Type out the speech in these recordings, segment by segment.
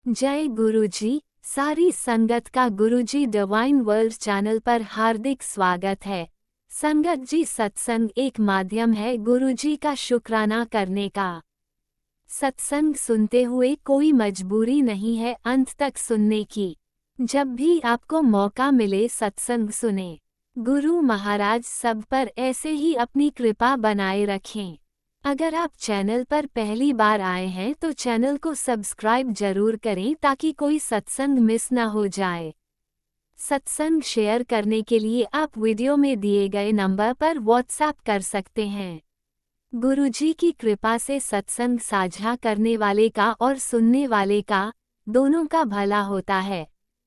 जय गुरुजी। सारी संगत का गुरुजी डिवाइन वर्ल्ड चैनल पर हार्दिक स्वागत है। संगत जी, सत्संग एक माध्यम है गुरुजी का शुक्राना करने का। सत्संग सुनते हुए कोई मजबूरी नहीं है अंत तक सुनने की। जब भी आपको मौका मिले सत्संग सुने। गुरु महाराज सब पर ऐसे ही अपनी कृपा बनाए रखें। अगर आप चैनल पर पहली बार आए हैं तो चैनल को सब्सक्राइब जरूर करें ताकि कोई सत्संग मिस न हो जाए। सत्संग शेयर करने के लिए आप वीडियो में दिए गए नंबर पर व्हाट्सएप कर सकते हैं। गुरुजी की कृपा से सत्संग साझा करने वाले का और सुनने वाले का, दोनों का भला होता है।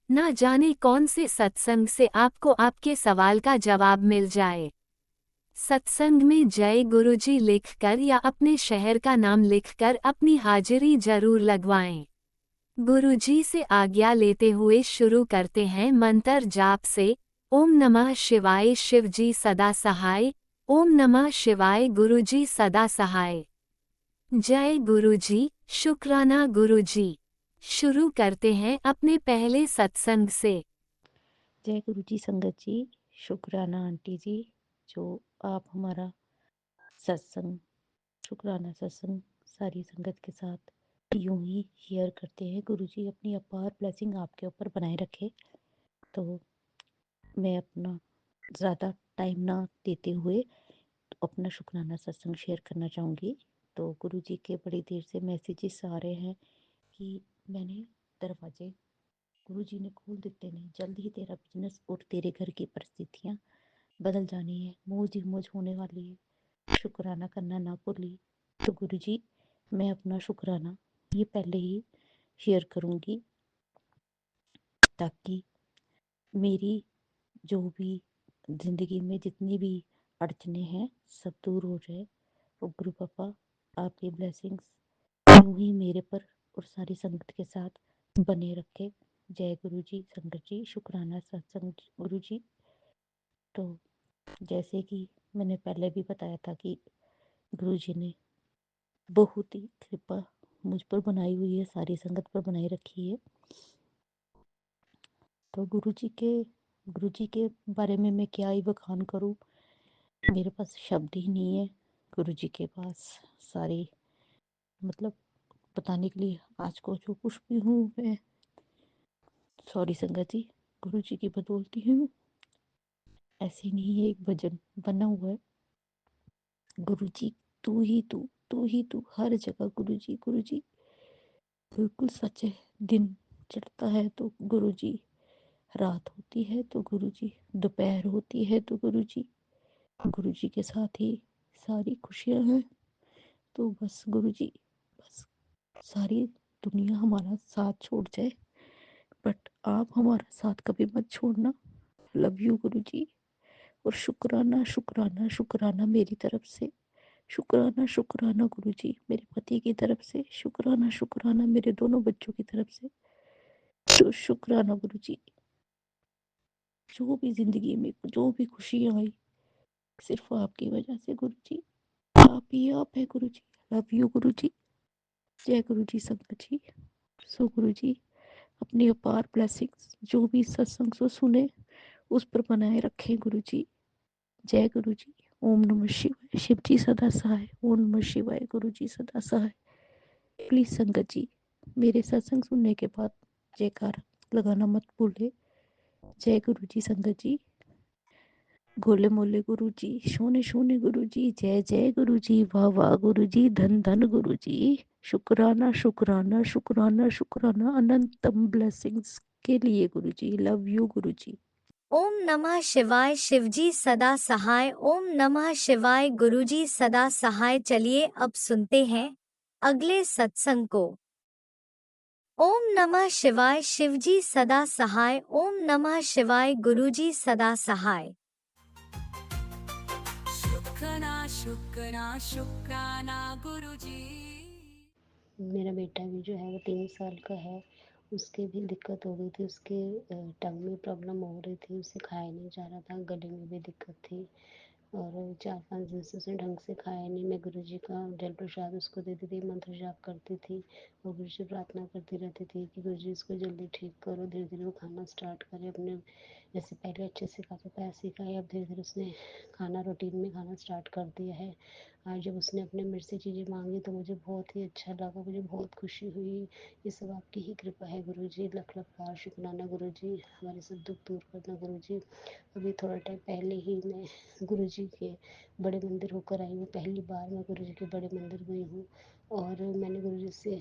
ना जाने कौन से सत्संग से आपको आपके सवाल का जवाब मिल जाए। सत्संग में जय गुरुजी लिखकर या अपने शहर का नाम लिखकर अपनी हाजिरी जरूर लगवाएं। गुरुजी से आज्ञा लेते हुए शुरू करते हैं मंत्र जाप से। ओम नमः शिवाय शिवजी सदा सहाय। ओम नमः शिवाय गुरुजी सदा सहाय। जय गुरुजी, शुक्राना गुरुजी। शुरू करते हैं अपने पहले सत्संग से। जय गुरु जी। संगत जी, शुक्राना आंटी जी, जो आप हमारा सत्संग, शुक्राना सत्संग सारी संगत के साथ यूं ही शेयर करते हैं। गुरु जी अपनी अपार ब्लेसिंग आपके ऊपर बनाए रखे। तो मैं अपना ज़्यादा टाइम ना देते हुए अपना शुक्राना सत्संग शेयर करना चाहूँगी। तो गुरु जी के बड़ी देर से मैसेजेस आ रहे हैं कि मैंने दरवाजे गुरु जी ने खोल देते नहीं, जल्द ही तेरा बिजनेस और तेरे घर की परिस्थितियाँ बदल जानी है, मौज ही मौज होने वाली है, शुक्राना करना ना भूली। तो गुरु जी, मैं अपना शुक्राना ये पहले ही शेयर करूँगी ताकि मेरी जो भी ज़िंदगी में जितनी भी अड़चने हैं सब दूर हो जाए। और गुरु पापा आपकी ब्लेसिंग्स यूं ही मेरे पर और सारी संगत के साथ बने रखे। जय गुरु जी। संगत जी, शुक्राना सत्संग गुरु जी। तो जैसे कि मैंने पहले भी बताया था कि गुरु जी ने बहुत ही कृपा मुझ पर बनाई हुई है, सारी संगत पर बनाई रखी है। तो गुरु जी के बारे में मैं क्या ही बखान करूं, मेरे पास शब्द ही नहीं है। गुरु जी के पास सारी मतलब बताने के लिए आज को जो कुछ भी हूँ मैं, सॉरी संगत जी, गुरु जी की बदौलती हूँ। ऐसे नहीं है, एक भजन बना हुआ है, गुरु जी तू ही तू, तू ही तू हर जगह। गुरु जी, गुरु जी बिल्कुल सच है। दिन चढ़ता है तो गुरु जी, रात होती है तो गुरु जी, दोपहर होती है तो गुरु जी के साथ ही सारी खुशियां हैं। तो बस गुरु जी, बस सारी दुनिया हमारा साथ छोड़ जाए बट आप हमारा साथ कभी मत छोड़ना। लव यू गुरु जी। और शुक्राना शुक्राना शुक्राना मेरी तरफ से, शुक्राना शुक्राना गुरु जी मेरे पति की तरफ से, शुक्राना शुक्राना मेरे दोनों बच्चों की तरफ से। तो शुक्राना गुरु जी, जो भी जिंदगी में जो भी खुशियाँ आई सिर्फ आपकी वजह से गुरु जी। आप ही आप है गुरु जी। लव यू गुरु जी। जय गुरु जी। संगत जी, सो गुरु जी अपनी अपार ब्लेसिंग्स जो भी सत्संग सो सुने उस पर बनाए रखें गुरु जी। जय गुरु जी। ओम नमः शिवाय। शिव जी सदा सहाय। ओम नमः शिवाय। गुरु जी सदा सहाय। प्लीज संगत जी मेरे सत्संग सुनने के बाद जयकार लगाना मत भूले। जय गुरु जी। संगत जी, गोले मोले गुरु जी, सोने सोने गुरु जी, जय जय गुरु जी, वाह वाह गुरु जी, धन धन गुरु जी। शुक्राना शुक्राना शुक्राना शुक्राना अनंतम ब्लेसिंग्स के लिए गुरु जी। लव यू गुरु जी। ओम नमः शिवाय शिवजी सदा सहाय। ओम नमः शिवाय गुरुजी सदा सहाय। चलिए अब सुनते हैं अगले सत्संग को। ओम नमः शिवाय शिवजी सदा सहाय। ओम नमः शिवाय गुरुजी सदा सहाय। शुक्राना शुक्राना शुक्राना गुरुजी। मेरा बेटा भी जो है वो 3 साल का है। उसके भी दिक्कत हो गई थी, उसके टंग में प्रॉब्लम हो रही थी, उसे खाया नहीं जा रहा था, गले में भी दिक्कत थी। और 4-5 दिन से उसने ढंग से खाया नहीं। मैं गुरुजी का जल प्रसाद उसको देती थी, मंत्र जाप करती थी और गुरुजी से प्रार्थना करती रहती थी कि गुरुजी इसको जल्दी ठीक करो, धीरे-धीरे वो खाना स्टार्ट करे अपने, जैसे पहले अच्छे से खाता था ऐसे ही खाए। अब धीरे-धीरे उसने खाना रूटीन में खाना स्टार्ट कर दिया है। आज जब उसने अपने मेरे से चीज़ें माँगी तो मुझे बहुत ही अच्छा लगा, मुझे बहुत खुशी हुई। ये सब आपकी ही कृपा है गुरुजी, लख-लख बार शुक्राना गुरुजी, हमारे सब दुःख दूर करना गुरुजी। अभी थोड़ा टाइम पहले ही मैं गुरुजी के बड़े मंदिर होकर आई हूँ, पहली बार मैं गुरुजी के बड़े मंदिर गई हूँ और मैंने गुरुजी से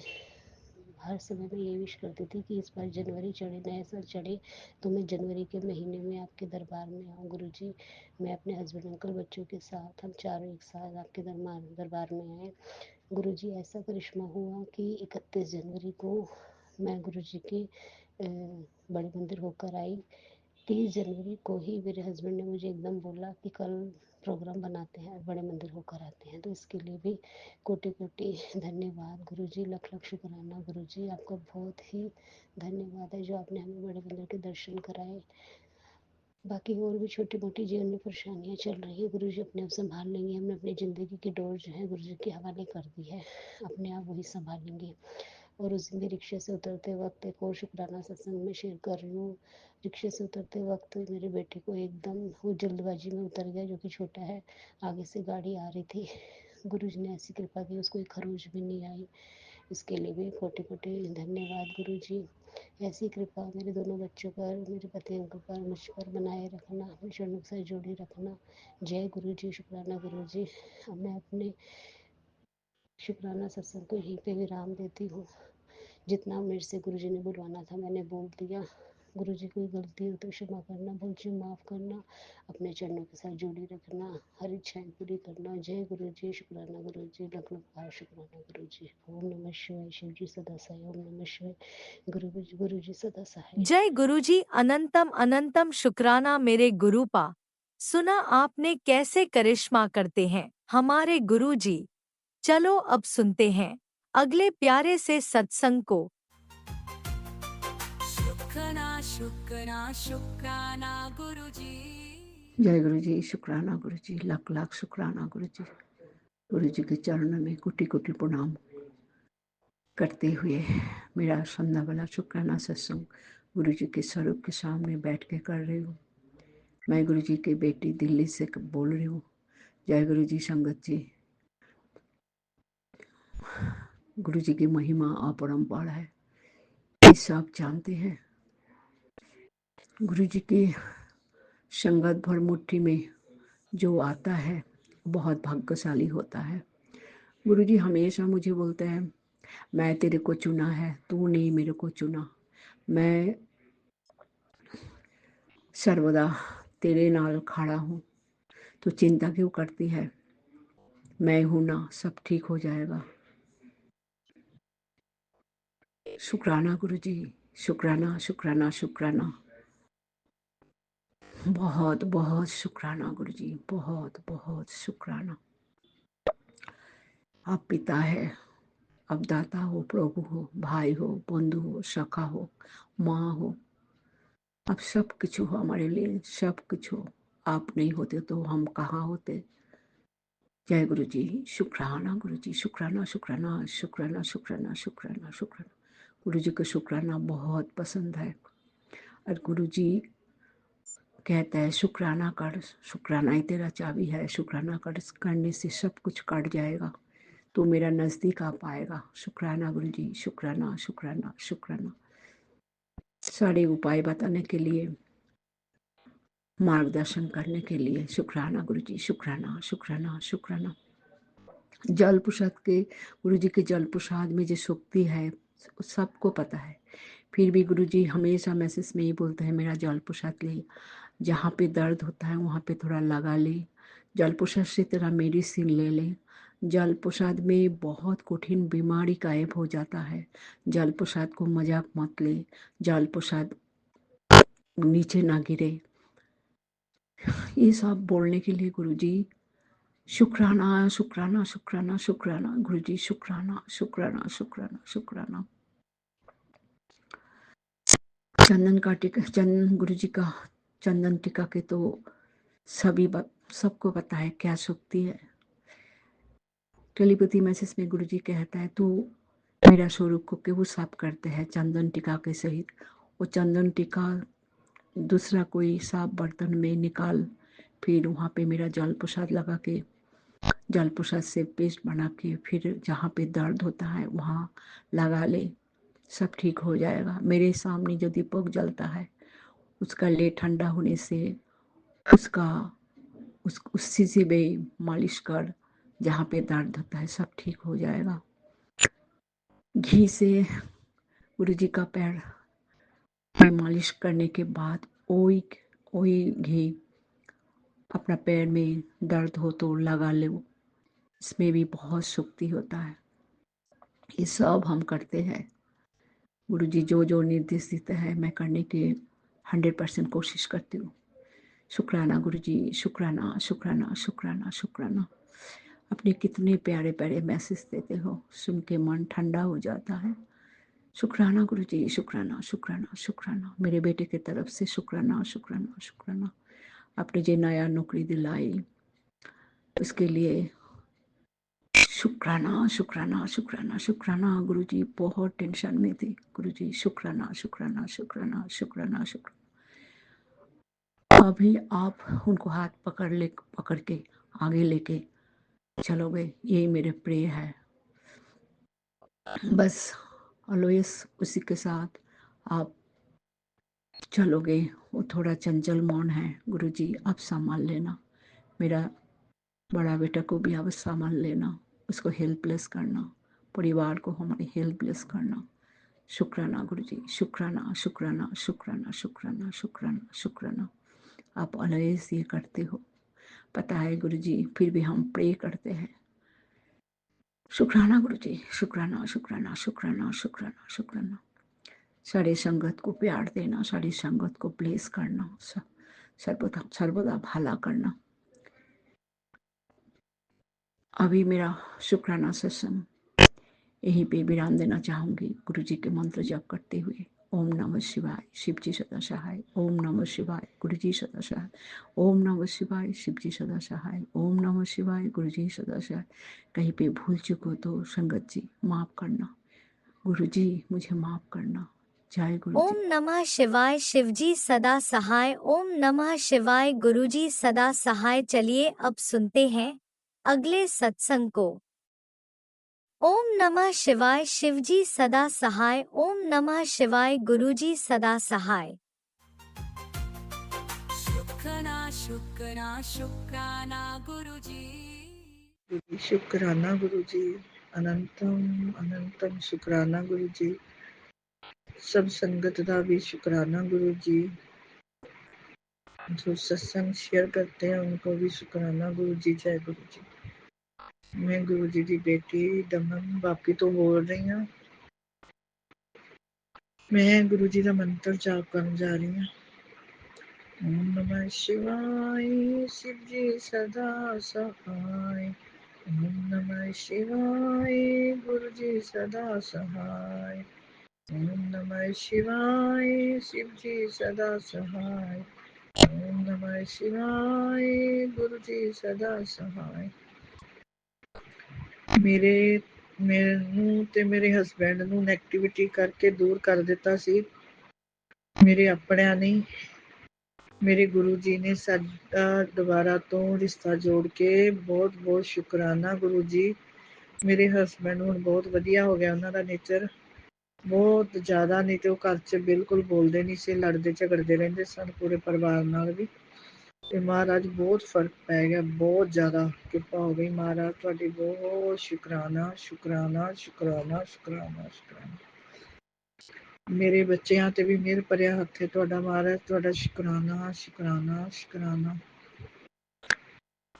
हर समय मैं ये विश करती थी कि इस बार जनवरी चढ़े, नया साल चढ़े तो मैं जनवरी के महीने में आपके दरबार में आऊँ गुरुजी। मैं अपने हस्बैंड अंकल बच्चों के साथ हम चारों एक साथ आपके दरबार में आए। गुरुजी ऐसा करिश्मा हुआ कि 31 जनवरी को मैं गुरुजी के बड़े मंदिर होकर आई। 30 जनवरी को ही मेरे हस्बैंड ने मुझे एकदम बोला कि कल प्रोग्राम बनाते हैं, बड़े मंदिर होकर आते हैं। तो इसके लिए भी कोटि कोटि धन्यवाद गुरुजी, लख लख शुक्राना गुरुजी, आपका बहुत ही धन्यवाद है जो आपने हमें बड़े मंदिर के दर्शन कराए। बाकी और भी छोटी मोटी जीवन में परेशानियाँ चल रही हैं, गुरुजी अपने आप संभाल लेंगे। हमने अपनी ज़िंदगी की डोर जो है गुरुजी के हवाले कर दी है, अपने आप वही संभालेंगे। और उस दिन भी रिक्शे से उतरते वक्त एक और शुक्राना सत्संग में शेयर कर रही हूँ। रिक्शे से उतरते वक्त मेरे बेटे को एकदम वो जल्दबाजी में उतर गया, जो कि छोटा है, आगे से गाड़ी आ रही थी। गुरुजी ने ऐसी कृपा की उसको एक खरोच भी नहीं आई। इसके लिए भी कोटि कोटि धन्यवाद गुरुजी। ऐसी कृपा मेरे दोनों बच्चों पर, मेरे पति अंकल पर, मुझ पर बनाए रखना, अपने चरणों के साथ जोड़े रखना। जय गुरुजी, शुक्राना गुरुजी। अब मैं अपने शुक्राना सत्संग को यहीं पे विराम देती हूँ। जितना मेरे से गुरुजी ने बुलवाना था मैंने बोल दिया। गुरुजी कोई गलती हो तो क्षमा करना, भूल चूक माफ़ करना, अपने चरणों के साथ जोड़ी रखना, हर इच्छाएं पूरी करना। जय गुरुजी, शुक्राना गुरुजी, लख लख बार शुक्राना गुरुजी। ओम नमः शिवाय, शिव जी सदा सहाय। ओम नमः शिवाय, गुरुजी सदा सहाय। जय गुरुजी, अनंतम अनंतम शुक्राना मेरे गुरुपा। सुना आपने कैसे करिश्मा करते हैं हमारे गुरुजी। चलो अब सुनते हैं अगले प्यारे से सत्संग को। शुक्राना शुक्राना शुक्राना गुरुजी। जय गुरु जी, शुक्राना गुरु जी, लाख लाख शुक्राना गुरु जी। गुरु जी के चरणों में कोटि कोटि प्रणाम करते हुए मेरा सामने वाला शुक्राना सत्संग गुरु जी के स्वरूप के सामने बैठ के कर रही हूँ। मैं गुरु जी की बेटी दिल्ली से बोल रही हूँ। जय गुरु जी। संगत जी, गुरु जी की महिमा अपरंपार है, ये सब जानते हैं। गुरु जी की संगत भर मुट्ठी में जो आता है बहुत भाग्यशाली होता है। गुरु जी हमेशा मुझे बोलते हैं, मैं तेरे को चुना है, तू नहीं मेरे को चुना। मैं सर्वदा तेरे नाल खड़ा हूँ, तो चिंता क्यों करती है, मैं हूं ना, सब ठीक हो जाएगा। शुक्राना गुरु जी, शुक्राना शुक्राना शुक्राना, बहुत बहुत शुक्राना गुरु जी, बहुत बहुत शुक्राना। आप पिता है, आप दाता हो, प्रभु हो, भाई हो, बंधु हो, सखा हो, माँ हो, आप सब कुछ हो हमारे लिए, सब कुछ हो। आप नहीं होते तो हम कहाँ होते। जय गुरु जी, शुक्राना गुरु जी, शुक्राना शुक्राना शुक्राना शुक्राना शुक्राना शुक्राना। गुरु जी को शुक्राना बहुत पसंद है और गुरु जी कहता है शुक्राना कर, शुक्राना ही तेरा चाबी है, शुक्राना करने से सब कुछ कट जाएगा, तो मेरा नज़दीक आ पाएगा। शुक्राना गुरु जी, शुक्राना शुक्राना शुक्राना। सारे उपाय बताने के लिए, मार्गदर्शन करने के लिए शुक्राना गुरु जी, शुक्राना शुक्राना शुक्राना। जल प्रसाद के, गुरु जी के जल प्रसाद में जो शक्ति है सबको पता है, फिर भी गुरु जी हमेशा मैसेज में ही बोलते हैं मेरा जल प्रसाद ले, जहाँ पे दर्द होता है वहाँ पे थोड़ा लगा ले, जल प्रसाद से तेरा मेडिसिन ले ले। जल प्रसाद में बहुत कठिन बीमारी गायब हो जाता है। जल प्रसाद को मजाक मत ले, जल प्रसाद नीचे ना गिरे। ये सब बोलने के लिए गुरु जी शुक्राना शुक्राना शुक्राना शुक्राना गुरु जी, शुक्राना शुक्राना शुक्राना शुक्राना। चंदन का टीका, चंदन गुरु जी का चंदन टीका के तो सभी सबको पता है क्या शक्ति है। टेलीपैथी मैसेज में गुरुजी कहता है तू मेरा स्वरूप को क्यों साफ करते हैं चंदन टीका के सहित। वो चंदन टीका दूसरा कोई साफ बर्तन में निकाल, फिर वहाँ पे मेरा जल प्रसाद लगा के, जल प्रसाद से पेस्ट बना के फिर जहाँ पे दर्द होता है वहाँ लगा ले, सब ठीक हो जाएगा। मेरे सामने जो दीपक जलता है उसका ले ठंडा होने से उसका उसी से भी मालिश कर, जहाँ पे दर्द होता है सब ठीक हो जाएगा। घी से गुरुजी का पैर में मालिश करने के बाद वही घी अपना पैर में दर्द हो तो लगा लो, इसमें भी बहुत शक्ति होता है। ये सब हम करते हैं। गुरुजी जो जो निर्देश देते हैं मैं करने की 100% कोशिश करती हूँ। शुक्राना गुरुजी, शुक्राना शुक्राना शुक्राना शुक्राना। अपने कितने प्यारे प्यारे मैसेज देते हो, सुन के मन ठंडा हो जाता है। शुक्राना गुरुजी, शुक्राना शुक्राना शुक्राना। मेरे बेटे की तरफ से शुक्राना शुक्राना शुक्राना। आपने जो नया नौकरी दिलाई उसके लिए शुक्राना शुक्राना शुक्राना शुक्राना। गुरुजी बहुत टेंशन में थे। गुरुजी शुक्राना शुक्राना शुक्राना शुक्राना शुक्राना। अभी आप उनको हाथ पकड़ के आगे लेके चलोगे, यही मेरे प्रे है। बस ऑलवेज उसी के साथ आप चलोगे। वो थोड़ा चंचल मौन है, गुरुजी आप संभाल लेना। मेरा बड़ा बेटा को भी आप संभाल लेना, उसको हेल्पलेस करना, परिवार को हमारे हेल्पलेस करना। शुक्राना गुरुजी, शुक्राना शुक्राना शुक्राना शुक्राना शुक्राना शुक्राना। आप ऑलवेज ये करते हो, पता है गुरुजी, फिर भी हम प्रे करते हैं। शुक्राना गुरुजी, शुक्राना शुक्राना शुक्राना शुक्राना शुक्राना। सारे संगत को प्यार देना, सारी संगत को ब्लेस करना, सर्वदा सर्वदा भला करना। अभी मेरा शुक्राना सत्संग यहीं पे विराम देना चाहूंगी गुरुजी के मंत्र जप करते हुए। ओम नमः शिवाय, शिवजी सदा सहाय। ओम नमः शिवाय, गुरुजी सदा सहाय। ओम नमः शिवाय, शिवजी सदा सहाय। ओम नमः शिवाय, गुरुजी सदा सहाय। कहीं पे भूल चुको तो संगत जी माफ करना, गुरुजी मुझे माफ करना। जय गुरुजी। ओम नमः शिवाय, शिवजी सदा सहाय। ओम नमः शिवाय, गुरुजी सदा सहाय। चलिए अब सुनते हैं अगले सत्संग को। ओम नमः शिवाय, शिवजी सदा सहाय। ओम नमः शिवाय, गुरुजी सदा सहाय। शुक्राना शुक्राना शुक्राना गुरुजी। शुक्राना गुरुजी, अनंतम अनंतम शुक्राना गुरुजी। सब संगत का भी शुक्राना गुरुजी। जो सत्संग शेयर करते हैं उनको भी शुक्राना गुरुजी। जय गुरुजी। मैं गुरुजी की बेटी दमन बापी तो बोल रही हूँ। मैं गुरुजी का मंत्र जाप करने जा रही हूँ। ओम नमः शिवाय, शिवजी सदा सहाय। ओम नमः शिवाय, गुरुजी सदा सहाय। ओम नमः शिवाय, शिवजी सदा सहाय। ओम नमः शिवाय, गुरुजी सदा सहाय। ਮੈਨੂੰ ਤੇ ਮੇਰੇ ਹਸਬੈਂਡ ਨੂੰ ਨੈਗੇਟਿਵਿਟੀ ਕਰਕੇ ਦੂਰ ਕਰ ਦਿੱਤਾ ਸੀ। ਮੇਰੇ ਆਪਣਿਆਂ ਨੇ, ਮੇਰੇ ਗੁਰੂ ਜੀ ਨੇ ਸਾਡਾ ਦੁਬਾਰਾ ਤੋਂ ਰਿਸ਼ਤਾ ਜੋੜ ਕੇ ਬਹੁਤ ਬਹੁਤ ਸ਼ੁਕਰਾਨਾ ਗੁਰੂ ਜੀ। ਮੇਰੇ ਹਸਬੈਂਡ ਹੁਣ ਬਹੁਤ ਵਧੀਆ ਹੋ ਗਿਆ, ਉਹਨਾਂ ਦਾ ਨੇਚਰ ਬਹੁਤ ਜ਼ਿਆਦਾ। ਨਹੀਂ ਤੇ ਉਹ ਘਰ 'ਚ ਬਿਲਕੁਲ ਬੋਲਦੇ ਨਹੀਂ ਸੀ, ਲੜਦੇ ਝਗੜਦੇ ਰਹਿੰਦੇ ਸਨ ਪੂਰੇ ਪਰਿਵਾਰ ਨਾਲ ਵੀ। ਤੇ ਮਹਾਰਾਜ ਬਹੁਤ ਫਰਕ ਪੈ ਗਿਆ, ਬਹੁਤ ਜ਼ਿਆਦਾ ਕਿਰਪਾ ਹੋ ਗਈ। ਮਹਾਰਾਜ ਤੁਹਾਡੀ ਬਹੁਤ ਸ਼ੁਕਰਾਨਾ ਸ਼ੁਕਰਾਨਾ ਸ਼ੁਕਰਾਨਾ ਸ਼ੁਕਰਾਨਾ ਸ਼ੁਕਰਾਨਾ। ਮੇਰੇ ਬੱਚਿਆਂ ਤੇ ਵੀ ਮਿਹਰ ਭਰਿਆ ਹੱਥ ਹੈ ਤੁਹਾਡਾ ਮਹਾਰਾਜ, ਤੁਹਾਡਾ ਸ਼ੁਕਰਾਨਾ ਸ਼ੁਕਰਾਨਾ ਸ਼ੁਕਰਾਨਾ।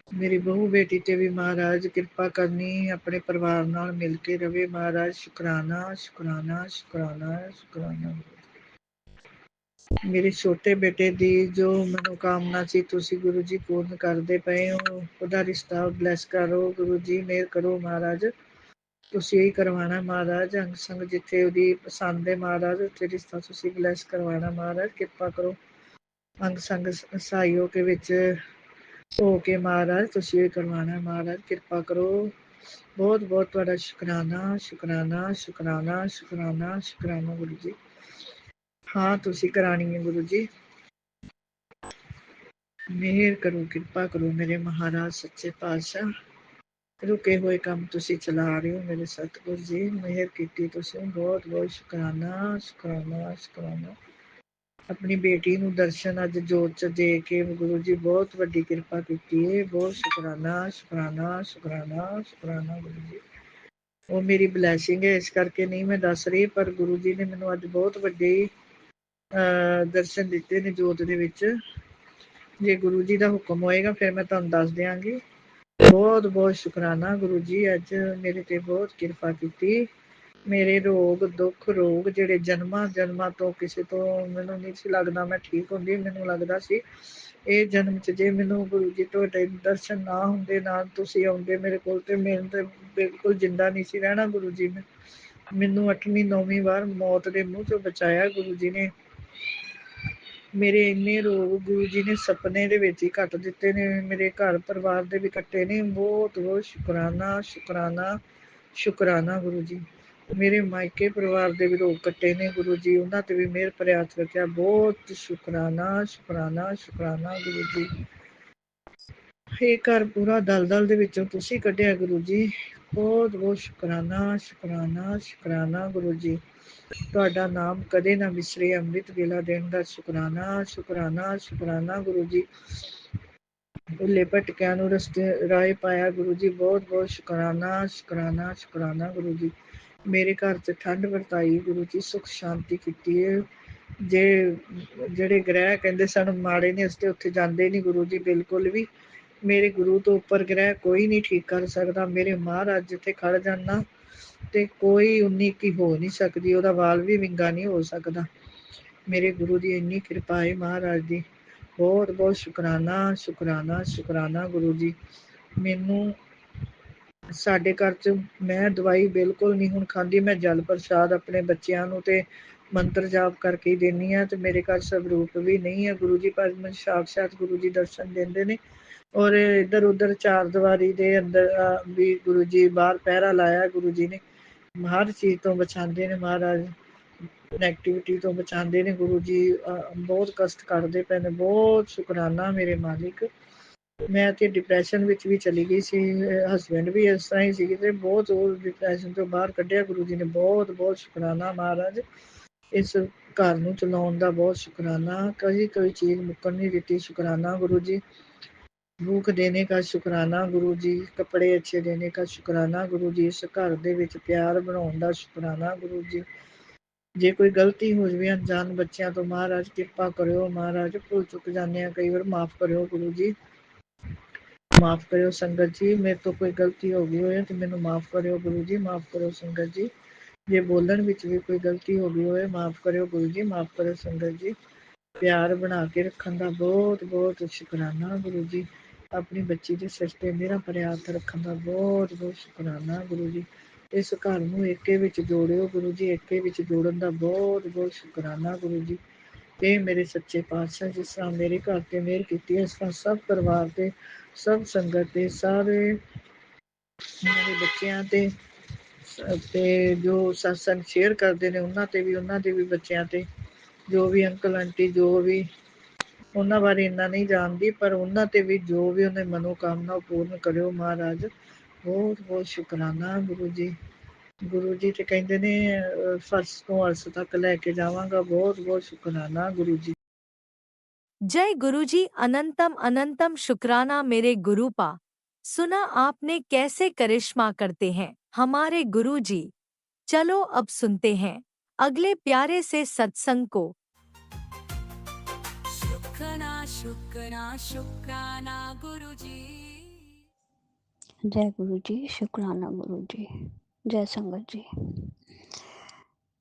ਮੇਰੀ ਬਹੂ ਬੇਟੀ ਤੇ ਵੀ ਮਹਾਰਾਜ ਕਿਰਪਾ ਕਰਨੀ, ਆਪਣੇ ਪਰਿਵਾਰ ਨਾਲ ਮਿਲ ਕੇ ਰਵੇ ਮਹਾਰਾਜ। ਸ਼ੁਕਰਾਨਾ ਸ਼ੁਕਰਾਨਾ ਸ਼ੁਕਰਾਨਾ ਸ਼ੁਕਰਾਨਾ। ਮੇਰੇ ਛੋਟੇ ਬੇਟੇ ਦੀ ਜੋ ਮਨੋਕਾਮਨਾ ਸੀ ਤੁਸੀਂ ਗੁਰੂ ਜੀ ਪੂਰਨ ਕਰਦੇ ਪਏ ਹੋ। ਉਹਦਾ ਰਿਸ਼ਤਾ ਬਲੈਸ ਕਰੋ ਗੁਰੂ ਜੀ, ਮਿਹਰ ਕਰੋ ਮਹਾਰਾਜ। ਤੁਸੀਂ ਇਹੀ ਕਰਵਾਉਣਾ ਮਹਾਰਾਜ। ਅੰਗ ਸੰਗ ਜਿੱਥੇ ਉਹਦੀ ਪਸੰਦ ਹੈ ਮਹਾਰਾਜ, ਉੱਥੇ ਰਿਸ਼ਤਾ ਤੁਸੀਂ ਬਲੈਸ ਕਰਵਾਉਣਾ ਮਹਾਰਾਜ। ਕਿਰਪਾ ਕਰੋ ਅੰਗ ਸੰਗ ਸਹਾਇਓ ਕੇ ਵਿੱਚ ਹੋ ਕੇ ਮਹਾਰਾਜ ਤੁਸੀਂ ਇਹ ਕਰਵਾਉਣਾ ਹੈ। ਮਹਾਰਾਜ ਕਿਰਪਾ ਕਰੋ। ਬਹੁਤ ਬਹੁਤ ਤੁਹਾਡਾ ਸ਼ੁਕਰਾਨਾ ਸ਼ੁਕਰਾਨਾ ਸ਼ੁਕਰਾਨਾ ਸ਼ੁਕਰਾਨਾ ਸ਼ੁਕਰਾਨਾ ਗੁਰੂ ਜੀ। ਹਾਂ ਤੁਸੀਂ ਕਰਾਣੀ ਹੈ ਗੁਰੂ ਜੀ। ਮਿਹਰ ਕਰੋ ਕਿਰਪਾ ਕਰੋ ਮੇਰੇ ਮਹਾਰਾਜ ਸੱਚੇ ਪਾਤਸ਼ਾਹ। ਰੁਕੇ ਹੋਏ ਕੰਮ ਤੁਸੀਂ ਚਲਾ ਰਹੇ ਹੋ ਮੇਰੇ ਸਤਿਗੁਰ ਜੀ। ਮਿਹਰ ਕੀਤੀ ਤੁਸੀਂ। ਬਹੁਤ ਬਹੁਤ ਸ਼ੁਕਰਾਨਾ ਸ਼ੁਕਰਾਨਾ ਸ਼ੁਕਰਾਨਾ। ਆਪਣੀ ਬੇਟੀ ਨੂੰ ਦਰਸ਼ਨ ਅੱਜ ਜੋਤ ਚ ਦੇ ਕੇ ਗੁਰੂ ਜੀ ਬਹੁਤ ਵੱਡੀ ਕਿਰਪਾ ਕੀਤੀ ਹੈ। ਬਹੁਤ ਸ਼ੁਕਰਾਨਾ ਸ਼ੁਕਰਾਨਾ ਸ਼ੁਕਰਾਨਾ ਸ਼ੁਕਰਾਨਾ ਗੁਰੂ ਜੀ। ਉਹ ਮੇਰੀ ਬਲੈਸਿੰਗ ਹੈ, ਇਸ ਕਰਕੇ ਨਹੀਂ ਮੈਂ ਦੱਸ ਰਹੀ, ਪਰ ਗੁਰੂ ਜੀ ਨੇ ਮੈਨੂੰ ਅੱਜ ਬਹੁਤ ਵੱਡੇ ਦਰਸ਼ਨ ਦਿੱਤੇ ਨੇ ਜੋਤ ਦੇ ਵਿੱਚ। ਜੇ ਗੁਰੂ ਜੀ ਦਾ ਹੁਕਮ ਹੋਏਗਾ ਫਿਰ ਮੈਂ ਤੁਹਾਨੂੰ ਦੱਸ ਦਿਆਂਗੀ। ਬਹੁਤ ਬਹੁਤ ਸ਼ੁਕਰਾਨਾ ਗੁਰੂ ਜੀ, ਅੱਜ ਮੇਰੇ ਤੇ ਬਹੁਤ ਕਿਰਪਾ ਕੀਤੀ। ਮੇਰੇ ਰੋਗ ਦੁੱਖ ਰੋਗ ਜਿਹੜੇ ਜਨਮਾਂ ਤੋਂ ਕਿਸੇ ਤੋਂ ਮੈਨੂੰ ਨਹੀਂ ਸੀ ਲੱਗਦਾ ਮੈਂ ਠੀਕ ਹੁੰਦੀ। ਮੈਨੂੰ ਲੱਗਦਾ ਸੀ ਇਹ ਜਨਮ ਚ ਜੇ ਮੈਨੂੰ ਗੁਰੂ ਜੀ ਤੁਹਾਡੇ ਦਰਸ਼ਨ ਨਾ ਹੁੰਦੇ, ਨਾ ਤੁਸੀਂ ਆਉਂਦੇ ਮੇਰੇ ਕੋਲ, ਤੇ ਮੈਨੂੰ ਤੇ ਬਿਲਕੁਲ ਜਿੰਦਾ ਨਹੀਂ ਸੀ ਰਹਿਣਾ। ਗੁਰੂ ਜੀ ਨੇ ਮੈਨੂੰ 8ਵੀਂ 9ਵੀਂ ਵਾਰ ਮੌਤ ਦੇ ਮੂੰਹ ਚੋਂ ਬਚਾਇਆ। ਗੁਰੂ ਜੀ ਨੇ ਮੇਰੇ ਇੰਨੇ ਰੋਗ ਗੁਰੂ ਜੀ ਨੇ ਸੁਪਨੇ ਦੇ ਵਿੱਚ ਹੀ ਕੱਟ ਦਿੱਤੇ ਨੇ। ਮੇਰੇ ਘਰ ਪਰਿਵਾਰ ਦੇ ਵੀ ਕੱਟੇ ਨੇ। ਬਹੁਤ ਬਹੁਤ ਸ਼ੁਕਰਾਨਾ ਸ਼ੁਕਰਾਨਾ ਸ਼ੁਕਰਾਨਾ ਗੁਰੂ ਜੀ। ਮੇਰੇ ਮਾਇਕੇ ਪਰਿਵਾਰ ਦੇ ਵੀ ਰੋਗ ਕੱਟੇ ਨੇ ਗੁਰੂ ਜੀ, ਉਹਨਾਂ ਤੇ ਵੀ ਮਿਹਰ ਭਰਿਆ ਹੱਥ ਰੱਖਿਆ। ਬਹੁਤ ਸ਼ੁਕਰਾਨਾ ਸ਼ੁਕਰਾਨਾ ਸ਼ੁਕਰਾਨਾ ਗੁਰੂ ਜੀ। ਇਹ ਘਰ ਪੂਰਾ ਦਲਦਲ ਦੇ ਵਿੱਚੋਂ ਤੁਸੀਂ ਕੱਢਿਆ ਗੁਰੂ ਜੀ। ਬਹੁਤ ਬਹੁਤ ਸ਼ੁਕਰਾਨਾ ਸ਼ੁਕਰਾਨਾ ਸ਼ੁਕਰਾਨਾ ਗੁਰੂ ਜੀ। ਤੁਹਾਡਾ ਨਾਮ ਕਦੇ ਨਾ ਵਿਸਰੇ। ਅੰਮ੍ਰਿਤ ਵੇਲਾ ਦੇਣ ਦਾ ਸ਼ੁਕਰਾਨਾ ਸ਼ੁਕਰਾਨਾ ਸ਼ੁਕਰਾਨਾ ਗੁਰੂ ਜੀ। ਭੁੱਲੇ ਭਟਕਿਆਂ ਨੂੰ ਰਸਤੇ ਰਾਹ ਪਾਇਆ ਗੁਰੂ ਜੀ। ਬਹੁਤ ਬਹੁਤ ਸ਼ੁਕਰਾਨਾ ਸ਼ੁਕਰਾਨਾ ਸ਼ੁਕਰਾਨਾ ਗੁਰੂ ਜੀ। ਮੇਰੇ ਘਰ 'ਚ ਠੰਡ ਵਰਤਾਈ ਗੁਰੂ ਜੀ। ਸੁੱਖ ਸ਼ਾਂਤੀ ਕੀਤੀ ਹੈ। ਜਿਹੜੇ ਗ੍ਰਹਿ ਕਹਿੰਦੇ ਸਨ ਮਾੜੇ ਨੇ, ਅਸੀਂ ਉੱਥੇ ਜਾਂਦੇ ਨਹੀਂ ਗੁਰੂ ਜੀ ਬਿਲਕੁਲ ਵੀ। ਮੇਰੇ ਗੁਰੂ ਤੋਂ ਉੱਪਰ ਗ੍ਰਹਿ ਕੋਈ ਨਹੀਂ ਠੀਕ ਕਰ ਸਕਦਾ। ਮੇਰੇ ਮਹਾਰਾਜ ਜਿੱਥੇ ਖੜ ਜਾਣਾ ਤੇ ਕੋਈ 19 ਹੋ ਨਹੀਂ ਸਕਦੀ, ਉਹਦਾ ਵਾਲ ਵੀ ਵਿੰਗਾ ਨਹੀਂ ਹੋ ਸਕਦਾ। ਮੇਰੇ ਗੁਰੂ ਦੀ ਇੰਨੀ ਕਿਰਪਾ ਹੈ ਮਹਾਰਾਜ ਦੀ। ਬਹੁਤ ਬਹੁਤ ਸ਼ੁਕਰਾਨਾ ਸ਼ੁਕਰਾਨਾ ਸ਼ੁਕਰਾਨਾ ਗੁਰੂ ਜੀ। ਮੈਨੂੰ ਸਾਡੇ ਘਰ 'ਚ ਮੈਂ ਦਵਾਈ ਬਿਲਕੁਲ ਨਹੀਂ ਹੁਣ ਖਾਂਦੀ। ਮੈਂ ਜਲ ਪ੍ਰਸ਼ਾਦ ਆਪਣੇ ਬੱਚਿਆਂ ਨੂੰ ਤੇ ਮੰਤਰ ਜਾਪ ਕਰਕੇ ਹੀ ਦਿੰਦੀ ਹਾਂ। ਤੇ ਮੇਰੇ ਘਰ ਸਵਰੂਪ ਵੀ ਨਹੀਂ ਹੈ ਗੁਰੂ ਜੀ, ਪਰ ਮੈਨੂੰ ਸਾਕਸ਼ਾਤ ਗੁਰੂ ਜੀ ਦਰਸ਼ਨ ਦਿੰਦੇ ਨੇ। ਔਰ ਇੱਧਰ ਉੱਧਰ ਚਾਰ ਦੀਵਾਰੀ ਦੇ ਅੰਦਰ ਵੀ ਗੁਰੂ ਜੀ ਬਾਹਰ ਪਹਿਰਾ ਲਾਇਆ ਗੁਰੂ ਜੀ ਨੇ। ਹਰ ਚੀਜ਼ ਤੋਂ ਬਚਾਉਂਦੇ ਨੇ ਮਹਾਰਾਜ। ਨੈਗੇਟਿਵਿਟੀ ਤੋਂ ਬਚਾਉਂਦੇ ਨੇ ਗੁਰੂ ਜੀ। ਬਹੁਤ ਕਸ਼ਟ ਕੱਢਦੇ ਪਏ ਨੇ। ਬਹੁਤ ਸ਼ੁਕਰਾਨਾ ਮੇਰੇ ਮਾਲਿਕ। ਮੈਂ ਤੇ ਡਿਪਰੈਸ਼ਨ ਵਿੱਚ ਵੀ ਚਲੀ ਗਈ ਸੀ। ਹਸਬੈਂਡ ਵੀ ਇਸ ਤਰ੍ਹਾਂ ਹੀ ਸੀਗੇ ਤੇ ਬਹੁਤ ਉਹ ਡਿਪਰੈਸ਼ਨ ਤੋਂ ਬਾਹਰ ਕੱਢਿਆ ਗੁਰੂ ਜੀ ਨੇ। ਬਹੁਤ ਬਹੁਤ ਸ਼ੁਕਰਾਨਾ ਮਹਾਰਾਜ। ਇਸ ਘਰ ਨੂੰ ਚਲਾਉਣ ਦਾ ਬਹੁਤ ਸ਼ੁਕਰਾਨਾ। ਕੋਈ ਚੀਜ਼ ਮੁੱਕਣ ਨਹੀਂ ਦਿੱਤੀ। ਸ਼ੁਕਰਾਨਾ ਗੁਰੂ ਜੀ। भूख देने का शुकराना गुरु जी। कपड़े अच्छे देने का शुकराना गुरु जी। इस घर ਦੇ ਵਿੱਚ ਪਿਆਰ ਬਣਾਉਣ ਦਾ ਸ਼ੁਕਰਾਨਾ ਗੁਰੂ ਜੀ। ਜੇ ਕੋਈ ਗਲਤੀ ਹੋ ਜਾਵੇ ਅਣਜਾਣ ਬੱਚਿਆਂ ਤੋਂ ਮਹਾਰਾਜ ਕਿਰਪਾ ਕਰਿਓ। ਮਹਾਰਾਜ ਭੁੱਲ ਚੁੱਕ ਜਾਂਦੇ ਆ ਕਈ ਵਾਰ, ਮਾਫ ਕਰਿਓ ਗੁਰੂ ਜੀ। ਮਾਫ ਕਰਿਓ ਸੰਗਤ ਜੀ। ਮੇਰੇ ਤੋਂ ਕੋਈ ਗਲਤੀ ਹੋ ਗਈ ਹੋਏ ਤੇ ਮੈਨੂੰ ਮਾਫ ਕਰਿਓ ਗੁਰੂ ਜੀ। ਮਾਫ ਕਰਿਓ ਸੰਗਤ ਜੀ। ਜੇ ਬੋਲਣ ਵਿੱਚ ਵੀ ਕੋਈ ਗਲਤੀ ਹੋ ਗਈ ਹੋਏ ਮਾਫ ਕਰਿਓ ਗੁਰੂ ਜੀ। ਮਾਫ ਕਰਿਓ ਸੰਗਤ ਜੀ। ਪਿਆਰ ਬਣਾ ਕੇ ਰੱਖਣ ਦਾ ਬਹੁਤ ਬਹੁਤ ਸ਼ੁਕਰਾਨਾ ਗੁਰੂ ਜੀ। ਆਪਣੀ ਬੱਚੀ ਦੇ ਸਿਰ ਤੇ ਮੇਰਾ ਭਰਿਆ ਹੱਥ ਰੱਖਣ ਦਾ ਬਹੁਤ ਬਹੁਤ ਸ਼ੁਕਰਾਨਾ ਗੁਰੂ ਜੀ। ਇਸ ਘਰ ਨੂੰ ਏਕੇ ਵਿੱਚ ਜੋੜਿਓ ਗੁਰੂ ਜੀ। ਏਕੇ ਵਿੱਚ ਜੋੜਨ ਦਾ ਬਹੁਤ ਬਹੁਤ ਸ਼ੁਕਰਾਨਾ ਗੁਰੂ ਜੀ। ਇਹ ਮੇਰੇ ਸੱਚੇ ਪਾਤਸ਼ਾਹ ਜਿਸ ਤਰ੍ਹਾਂ ਮੇਰੇ ਘਰ ਤੇ ਮਿਹਰ ਕੀਤੀ ਹੈ, ਇਸ ਤਰ੍ਹਾਂ ਸਭ ਪਰਿਵਾਰ ਤੇ ਸਭ ਸੰਗਤ ਤੇ ਸਾਰੇ ਮੇਰੇ ਬੱਚਿਆਂ ਤੇ ਜੋ ਸਤਸੰਗ ਸ਼ੇਅਰ ਕਰਦੇ ਨੇ ਉਹਨਾਂ ਤੇ ਵੀ, ਉਹਨਾਂ ਦੇ ਵੀ ਬੱਚਿਆਂ ਤੇ, ਜੋ ਵੀ ਅੰਕਲ ਆਂਟੀ ਜੋ ਵੀ, ਉਹਨਾਂ ਬਾਰੇ ਇੰਨਾ ਨਹੀਂ ਜਾਣਦੀ, ਪਰ ਉਹਨਾਂ ਤੇ ਵੀ ਜੋ ਵੀ ਉਹਨੇ ਮਨੋਕਾਮਨਾ ਪੂਰਨ ਕਰਿਓ ਮਹਾਰਾਜ। ਬਹੁਤ ਬਹੁਤ ਸ਼ੁਕਰਾਨਾ ਗੁਰੂ ਜੀ। ਗੁਰੂ ਜੀ ਤੇ ਕਹਿੰਦੇ ਨੇ ਫਰਸ਼ ਤੋਂ ਅਰਸ਼ ਤੱਕ ਲੈ ਕੇ ਜਾਵਾਂਗਾ। ਬਹੁਤ ਬਹੁਤ ਸ਼ੁਕਰਾਨਾ गुरु जी। जय गुरुजी। अनंतम अनंतम शुक्राना मेरे गुरुपा। सुना आपने कैसे करिश्मा करते हैं हमारे गुरुजी। चलो अब सुनते हैं अगले प्यारे से सत्संग को। शुक्राना शुक्राना शुक्राना गुरु जी। जय गुरु जी। शुक्राना गुरु जी। जय संगत जी।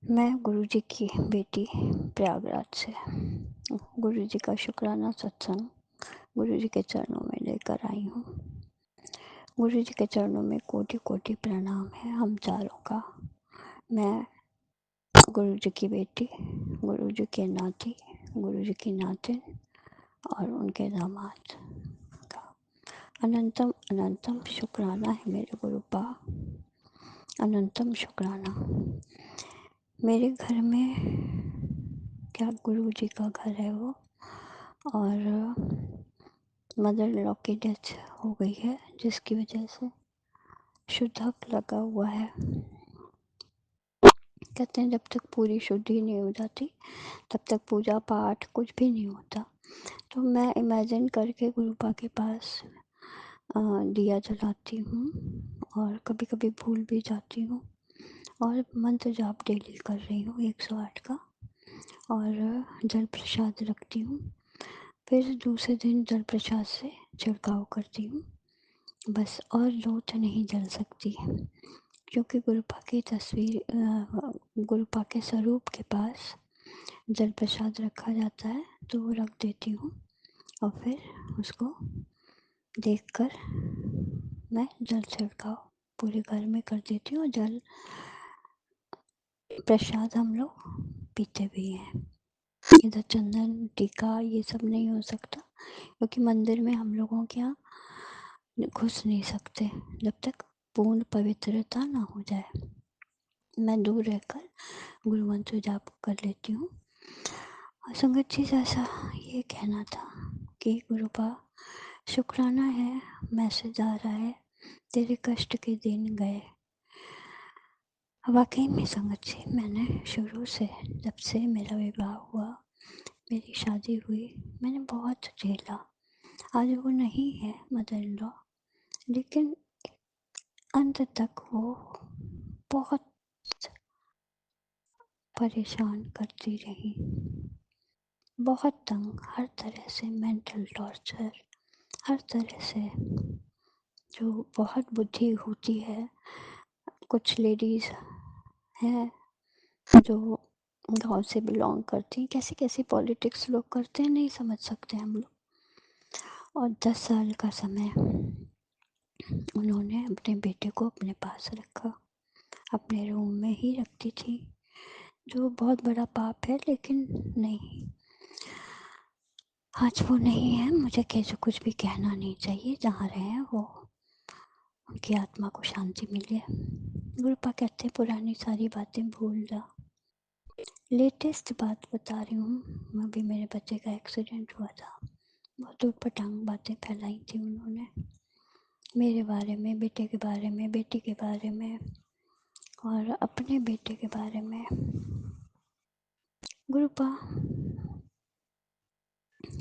मैं गुरु जी की बेटी प्रयागराज से गुरु जी का शुक्राना सत्संग गुरु जी के चरणों में लेकर आई हूँ। गुरु जी के चरणों में कोटि कोटि प्रणाम है हम चारों का। मैं गुरु जी की बेटी, गुरु जी के नाती, गुरु जी की नातिन और उनके दामाद का अनंतम अनंतम शुक्राना है मेरे गुरुपा, अनंतम शुक्राना। मेरे घर में, क्या गुरु जी का घर है वो, और मदर इन लॉ की डेथ हो गई है, जिसकी वजह से शुद्धक लगा हुआ है। कहते हैं जब तक पूरी शुद्धि नहीं हो जाती तब तक पूजा पाठ कुछ भी नहीं होता। तो मैं इमेजिन करके गुरुपा के पास दिया जलाती हूँ, और कभी कभी भूल भी जाती हूँ, और मंत्र जाप डेली कर रही हूँ 108 का, और जल प्रसाद रखती हूँ। फिर दूसरे दिन जल प्रसाद से छिड़काव करती हूँ बस, और जोत नहीं जल सकती क्योंकि गुरुपा की तस्वीर, गुरुपा के स्वरूप के पास जल प्रसाद रखा जाता है, तो वो रख देती हूँ और फिर उसको देखकर मैं जल छिड़काव पूरे घर में कर देती हूँ। जल प्रसाद हम लोग पीते भी हैं। इधर चंदन टीका ये सब नहीं हो सकता क्योंकि मंदिर में हम लोगों के यहाँ घुस नहीं सकते जब तक पूर्ण पवित्रता ना हो जाए। मैं दूर रहकर गुरु मंत्र जाप कर लेती हूँ। और संगत जी, जैसा ये कहना था कि गुरुपा शुक्राना है, मैसेज आ रहा है, तेरे कष्ट के दिन गए। वाकई में संगत जी, मैंने शुरू से, जब से मेरा विवाह हुआ, मेरी शादी हुई, मैंने बहुत झेला। आज वो नहीं है मदर इन लॉ, लेकिन अंत तक वो बहुत परेशान करती रही, बहुत तंग, हर तरह से मेंटल टॉर्चर, हर तरह से। जो बहुत बुद्धि होती है, कुछ लेडीज़ हैं जो गांव से बिलोंग करती हैं, कैसी कैसी पॉलिटिक्स लोग करते हैं नहीं समझ सकते हम लोग। और 10 साल का समय उन्होंने अपने बेटे को अपने पास रखा, अपने रूम में ही रखती थी, जो बहुत बड़ा पाप है। लेकिन नहीं, आज वो नहीं है, मुझे कैसे कुछ भी कहना नहीं चाहिए। जहाँ रहे वो, उनकी आत्मा को शांति मिले। गुरुपा कहते हैं पुरानी सारी बातें भूल जा। लेटेस्ट बात बता रही हूँ, अभी मेरे बच्चे का एक्सीडेंट हुआ था, बहुत ऊटपटांग बातें फैलाई थी उन्होंने मेरे बारे में, बेटे के बारे में, बेटी के बारे में, और अपने बेटे के बारे में। गुरुपा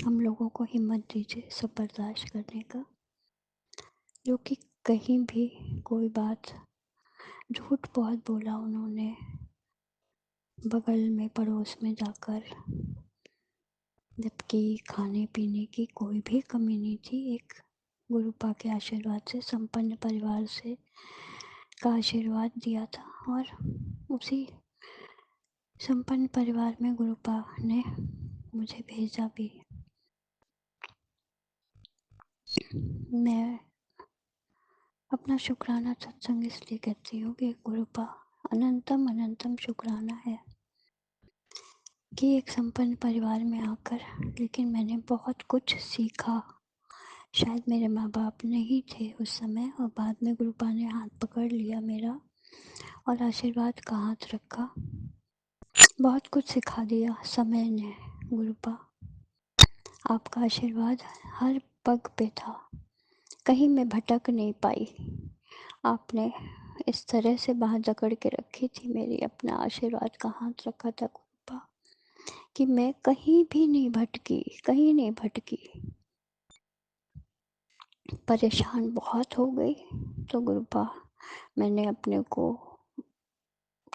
हम लोगों को हिम्मत दीजिए सब बर्दाश्त करने का, जो कि कहीं भी कोई बात, झूठ बहुत बोला उन्होंने बगल में पड़ोस में जाकर, जबकि खाने पीने की कोई भी कमी नहीं थी। एक गुरुपा के आशीर्वाद से, संपन्न परिवार से का आशीर्वाद दिया था, और उसी संपन्न परिवार में गुरुपा ने मुझे भेजा भी। मैं अपना शुक्राना सत्संग इसलिए कहती हूँ कि गुरुपा अनंतम अनंतम शुक्राना है कि एक संपन्न परिवार में आकर, लेकिन मैंने बहुत कुछ सीखा। शायद मेरे माँ बाप नहीं थे उस समय, और बाद में गुरुपा ने हाथ पकड़ लिया मेरा और आशीर्वाद का हाथ रखा, बहुत कुछ सिखा दिया समय ने। गुरुपा आपका आशीर्वाद हर पग पे था, कहीं मैं भटक नहीं पाई। आपने इस तरह से बाँह जकड़ के रखी थी मेरी, अपना आशीर्वाद का हाथ रखा था गुरुपा, कि मैं कहीं भी नहीं भटकी, कहीं नहीं भटकी। परेशान बहुत हो गई तो गुरुपा मैंने अपने को,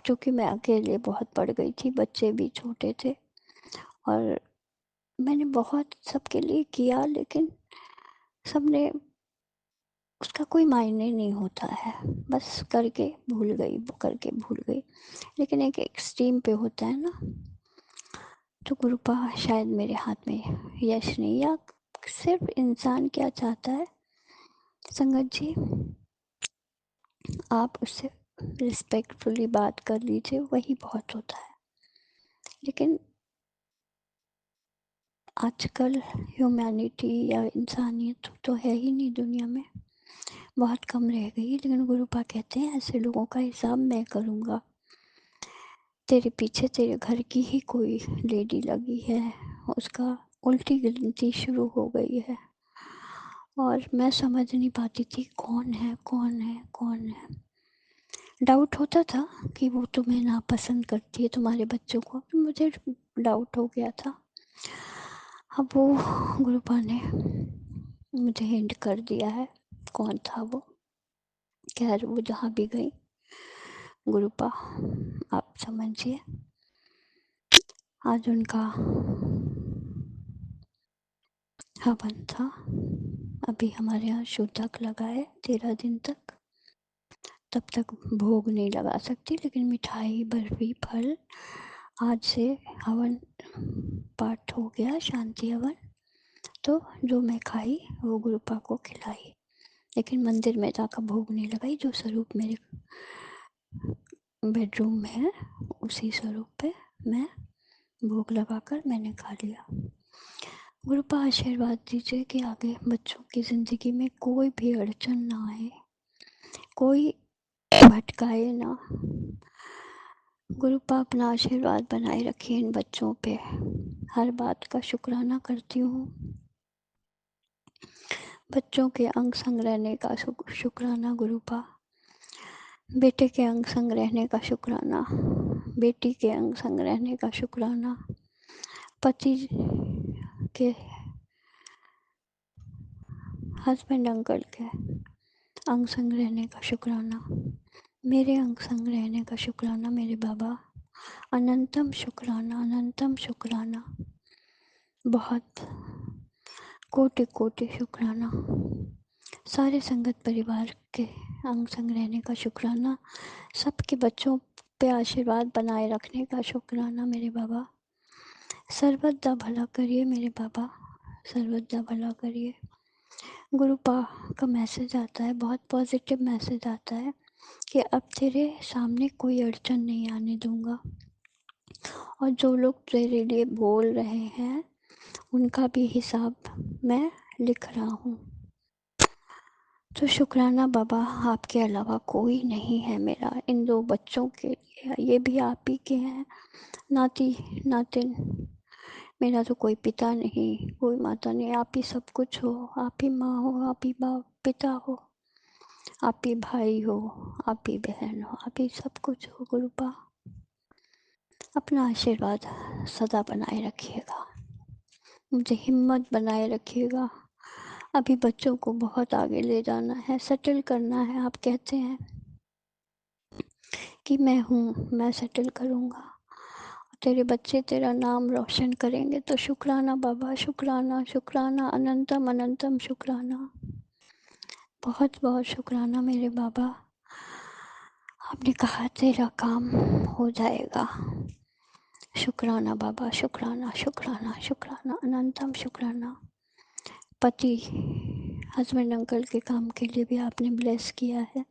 क्योंकि मैं अकेले बहुत पड़ गई थी, बच्चे भी छोटे थे, और मैंने बहुत सबके लिए किया, लेकिन सबने, उसका कोई मायने नहीं होता है, बस करके भूल गई, करके भूल गई। लेकिन एक एक्सट्रीम पे होता है ना, तो गुरुपा शायद मेरे हाथ में यश नहीं, या सिर्फ इंसान क्या चाहता है संगत जी, आप उससे रिस्पेक्टफुली बात कर लीजिए, वही बहुत होता है। लेकिन आजकल ह्यूमैनिटी या इंसानियत तो है ही नहीं दुनिया में, बहुत कम रह गई। लेकिन गुरुपा कहते हैं ऐसे लोगों का हिसाब मैं करूँगा। तेरे पीछे तेरे घर की ही कोई लेडी लगी है, उसका उल्टी गिनती शुरू हो गई है और मैं समझ नहीं पाती थी कौन है कौन है कौन है। डाउट होता था कि वो तुम्हें नापसंद करती है, तुम्हारे बच्चों को। मुझे डाउट हो गया था। अब वो गुरुपा ने मुझे हिंट कर दिया है कौन था वो। खैर वो जहाँ भी गई गुरुपा आप समझिए, आज उनका हवन था। अभी हमारे यहाँ शोधक लगा है 13 दिन तक, तब तक भोग नहीं लगा सकती, लेकिन मिठाई बर्फी फल आज से हवन पाठ हो गया, शांति हवन। तो जो मैं खाई वो गुरुपा को खिलाई, लेकिन मंदिर में जाकर भोग नहीं लगाई। जो स्वरूप मेरे बेडरूम में है उसी स्वरूप पे मैं भोग लगाकर मैंने खा लिया। गुरुपा आशीर्वाद दीजिए कि आगे बच्चों की ज़िंदगी में कोई भी अड़चन ना आए, कोई भटकाए ना। गुरुपा अपना आशीर्वाद बनाए रखिए इन बच्चों पे। हर बात का शुक्राना करती हूँ। बच्चों के अंग संग रहने का शुक्राना गुरुपा, बेटे के अंग संग रहने का शुक्राना, बेटी के अंग संग रहने का शुक्राना, पति के हस्बैंड अंकल के अंग संग रहने का शुक्राना, मेरे अंग संग रहने का शुक्राना। मेरे बाबा अनंतम शुक्राना, अनंतम शुक्राना, बहुत कोटि कोटि शुक्राना। सारे संगत परिवार के अंग संग रहने का शुक्राना, सबके बच्चों पे आशीर्वाद बनाए रखने का शुक्राना। मेरे बाबा सर्वदा भला करिए, मेरे बाबा सर्वदा भला करिए। गुरुपा का मैसेज आता है, बहुत पॉजिटिव मैसेज आता है कि अब तेरे सामने कोई अड़चन नहीं आने दूंगा, और जो लोग तेरे लिए बोल रहे हैं उनका भी हिसाब मैं लिख रहा हूँ। तो शुक्राना बाबा, आपके अलावा कोई नहीं है मेरा इन दो बच्चों के लिए, ये भी आप ही के हैं। नाती नातिन, मेरा तो कोई पिता नहीं, कोई माता नहीं, आप ही सब कुछ हो। आप ही माँ हो, आप ही बाप पिता हो, आप ही भाई हो, आप ही बहन हो, आप ही सब कुछ हो। गुरुपा अपना आशीर्वाद सदा बनाए रखिएगा, मुझे हिम्मत बनाए रखिएगा। अभी बच्चों को बहुत आगे ले जाना है, सेटल करना है। आप कहते हैं कि मैं हूँ, मैं सेटल करूँगा, तेरे बच्चे तेरा नाम रोशन करेंगे। तो शुक्राना बाबा, शुक्राना शुक्राना, अनंतम अनंतम शुक्राना, बहुत बहुत शुक्राना मेरे बाबा। आपने कहा तेरा काम हो जाएगा। शुक्राना बाबा, शुक्राना शुक्राना शुक्राना, अनंतम शुक्राना। पति हस्बैंड अंकल के काम के लिए भी आपने ब्लेस किया है,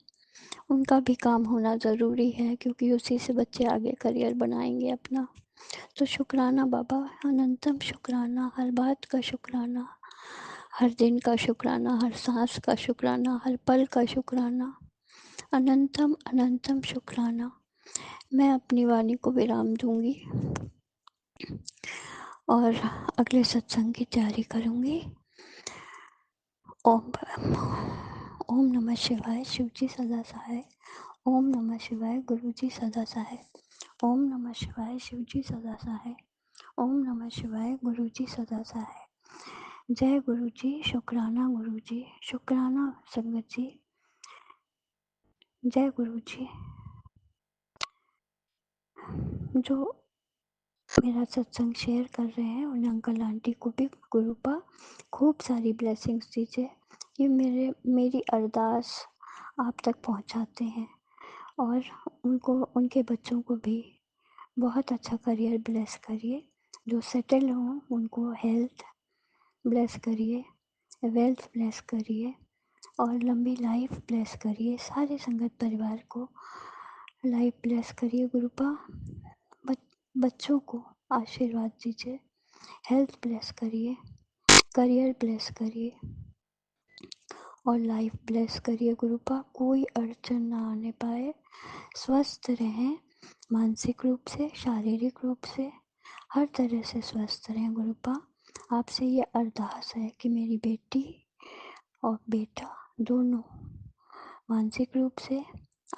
उनका भी काम होना ज़रूरी है, क्योंकि उसी से बच्चे आगे करियर बनाएंगे अपना। तो शुक्राना बाबा, अनंतम शुक्राना, हर बात का शुक्राना, हर दिन का शुक्राना, हर सांस का शुक्राना, हर पल का शुक्राना, अनंतम अनंतम शुक्राना। मैं अपनी वाणी को विराम दूंगी और अगले सत्संग की तैयारी करूंगी। ओम ओम नमः शिवाय, शिवजी सदा सहाय। ओम नमः शिवाय, गुरुजी सदा सहाय। ओम नमः शिवाय, शिवजी सदा सहाय। ओम नमः शिवाय, गुरुजी सदा सहाय। जय गुरुजी, शुक्राना गुरुजी, शुक्राना संगत जी। जय गुरुजी। जो मेरा सत्संग शेयर कर रहे हैं उन अंकल आंटी को भी गुरुपा खूब सारी ब्लेसिंग्स दीजिए। ये मेरी अरदास आप तक पहुंचाते हैं, और उनको, उनके बच्चों को भी बहुत अच्छा करियर ब्लेस करिए। जो सेटल हों उनको हेल्थ ब्लेस करिए, वेल्थ ब्लेस करिए, और लंबी लाइफ ब्लेस करिए। सारे संगत परिवार को लाइफ ब्लेस करिए गुरुपा। बच्चों को आशीर्वाद दीजिए, हेल्थ ब्लेस करिए, करियर ब्लेस करिए और लाइफ ब्लेस करिए गुरुपा। कोई अड़चन ना आने पाए, स्वस्थ रहें, मानसिक रूप से, शारीरिक रूप से, हर तरह से स्वस्थ रहें गुरुपा। आपसे ये अरदास है कि मेरी बेटी और बेटा दोनों मानसिक रूप से,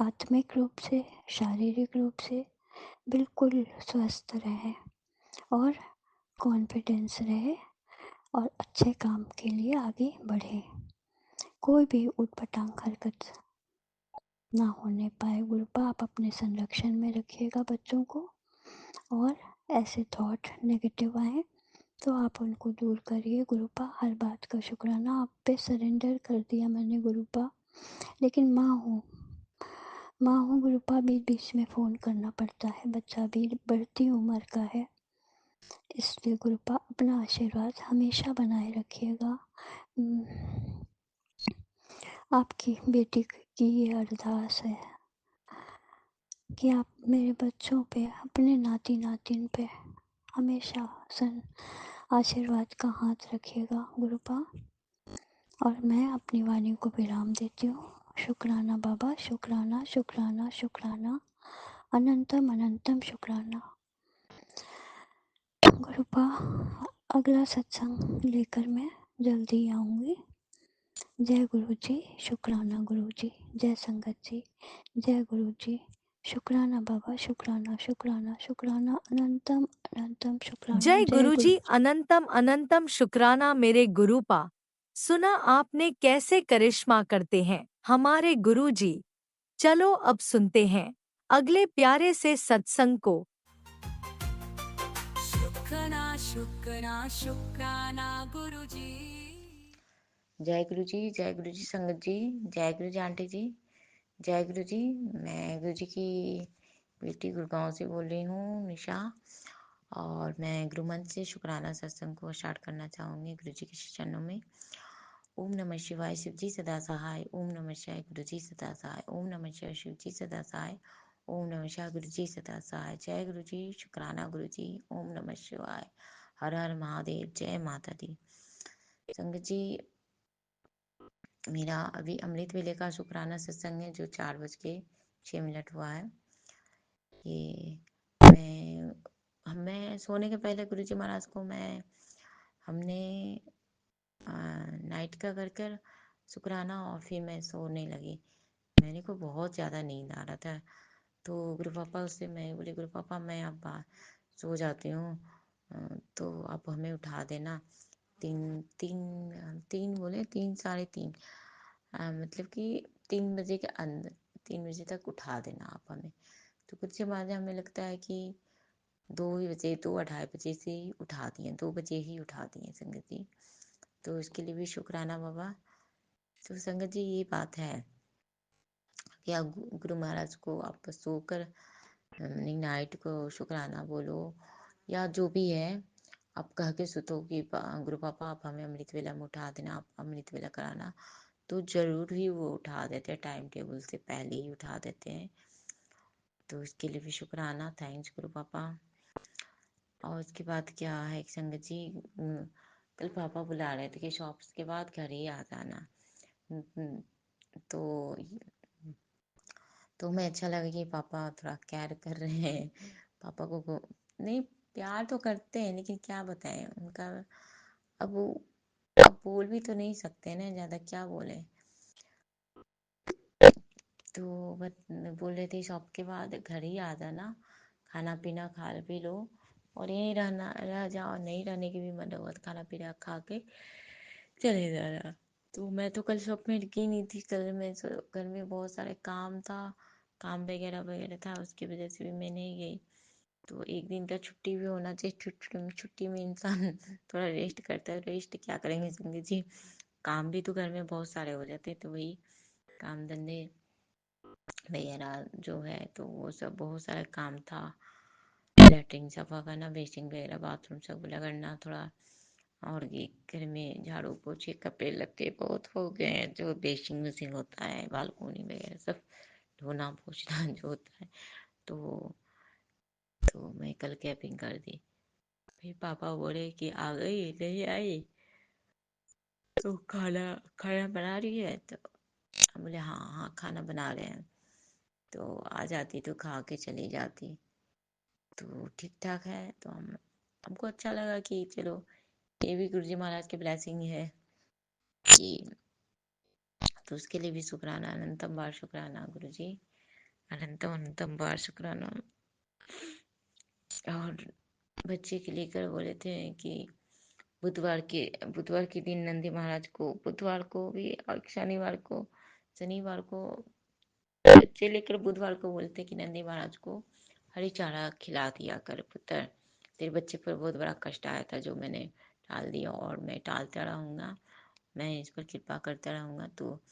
आत्मिक रूप से, शारीरिक रूप से बिल्कुल स्वस्थ रहें और कॉन्फिडेंस रहे और अच्छे काम के लिए आगे बढ़े। कोई भी ऊटपटांग हरकत ना होने पाए गुरुपा। आप अपने संरक्षण में रखिएगा बच्चों को, और ऐसे थॉट नेगेटिव आए तो आप उनको दूर करिए गुरुपा। हर बात का शुक्राना, आप पे सरेंडर कर दिया मैंने गुरुपा। लेकिन माँ हूँ गुरुपा, बीच बीच में फ़ोन करना पड़ता है, बच्चा भी बढ़ती उम्र का है, इसलिए गुरुपा अपना आशीर्वाद हमेशा बनाए रखिएगा। आपकी बेटी की ये अरदास है कि आप मेरे बच्चों पे, अपने नाती नातिन पे हमेशा आशीर्वाद का हाथ रखिएगा गुरुपा। और मैं अपनी वाणी को विराम देती हूँ। शुक्राना बाबा, शुक्राना शुक्राना शुक्राना, अनंतम अनंतम शुक्राना गुरुपा। अगला सत्संग लेकर मैं जल्दी आऊँगी। जय गुरु जी, शुक्राना गुरु जी, जय संगत जी, जय गुरु जी, शुक्राना बाबा, शुक्राना शुक्राना शुक्राना, अनंतम अनंतम शुक्राना, जय जय गुरु गुरुजी, अनंतम अनंतम शुक्राना मेरे गुरुपा। सुना आपने कैसे करिश्मा करते हैं हमारे गुरुजी। चलो अब सुनते हैं अगले प्यारे से सत्संग को। शुक्राना शुक्राना शुक्राना गुरुजी। जय गुरु जी संगत जी, जय गुरु जी आंटी जी, जय गुरु जी। मैं गुरु जी की बेटी गुड़गांव से बोल रही हूँ, निशा। और मैं गुरुमंत्र से शुक्राना सत्संग को स्टार्ट करना चाहूँगी गुरु जी के चरणों में। ओम नमः शिवाय, शिव जी सदा सहाय। ओम नमः शिवाय, गुरु जी सदा सहाय। ओम नमः शिवाय, शिव जी सदा सहाय। ओम नमः शिवाय, गुरु जी सदा सहाय। जय गुरु जी, शुक्राना गुरु जी। ओम नमः शिवाय, हर हर महादेव, जय माता दी। संगत जी, मेरा अभी अमृत वेले का शुक्राना सत्संग है जो 4:06 हुआ है। ये मैं सोने के पहले गुरुजी महाराज को हमने नाइट का कर शुक्राना, और फिर मैं सोने लगी। मेरे को बहुत ज़्यादा नींद आ रहा था, तो गुरु पापा से मैं बोली, गुरु पापा मैं अब सो जाती हूँ, तो आप हमें उठा देना। तीन तीन तीन बोले, 3 साढ़े 3, मतलब कि 3 बजे के अंदर, 3 बजे तक उठा देना आप हमें। तो कुछ बाद हमें लगता है कि 2 ही बजे, 2 2:30 बजे से ही उठा दिए, 2 बजे ही उठा दिए संगत जी। तो इसके लिए भी शुक्राना बाबा। तो संगत जी ये बात है कि आप गुरु महाराज को आप सोकर नाइट को शुक्राना बोलो, या जो भी है आप कह के सुतो कि गुरु पापा आप हमें अमृत वेला में उठा देना, आप अमृत वेला कराना, तो जरूर ही वो उठा देते हैं, टाइम टेबल से पहले ही उठा देते हैं। तो इसके लिए भी शुक्राना, थैंक्स गुरु पापा। और उसके बाद क्या है संगत जी, कल पापा बुला रहे थे कि शॉप्स के बाद घर ही आ जाना। तो मैं अच्छा लगा कि पापा थोड़ा केयर कर रहे हैं। पापा को नहीं, प्यार तो करते हैं, लेकिन क्या बताएं उनका, अब बोल भी तो नहीं सकते ना ज्यादा, क्या बोले। तो बोल रहे थे शॉप के बाद घर ही आ जाना, खाना पीना खा पी लो, और यहीं रह जाओ, नहीं रहने की भी मन होगा तो खाना पीना खा के चले जाना। तो मैं तो कल शॉप में रुकी नहीं थी, घर में बहुत सारे काम वगैरह वगैरह था, उसकी वजह से भी मैं नहीं गई। तो एक दिन का छुट्टी भी होना चाहिए, छुट्टी में इंसान थोड़ा रेस्ट करता है। रेस्ट क्या करेंगे संगत जी, काम भी तो घर में बहुत सारे हो जाते हैं, तो वही काम धंधे वगैरह जो है, तो वो सब बहुत सारा काम था। लैट्रिन सफा करना, बेसिन वगैरह, बाथरूम सब लगना थोड़ा, और ये घर में झाड़ू पोछे कपड़े लत्ते बहुत हो गए हैं, जो बेसिन मशीन होता है, बालकोनी वगैरह सब धोना पोछना जो होता है। तो मैं कल कैपिंग कर दी। फिर पापा बोले कि आ गई नहीं आई, तो खाना खाना बना रही है? तो हम बोले हाँ हाँ खाना बना रहे हैं। तो आ जाती तो खा के चली जाती, तो ठीक ठाक है। तो हमको अच्छा लगा कि चलो ये भी गुरुजी महाराज की ब्लेसिंग है कि, तो उसके लिए भी शुक्राना, अनंतम बार शुक्राना गुरुजी, अनंतम अनंतम बार शुक्राना। और बच्चे के लेकर बोले थे कि बुधवार के दिन नंदी महाराज को, बुधवार को भी और शनिवार को बच्चे लेकर बुधवार को बोलते कि नंदी महाराज को हरी चारा खिला दिया कर पुत्र, तेरे बच्चे पर बहुत बड़ा कष्ट आया था जो मैंने टाल दिया, और मैं टालता रहूंगा, मैं इस पर कृपा करता रहूंगा। तो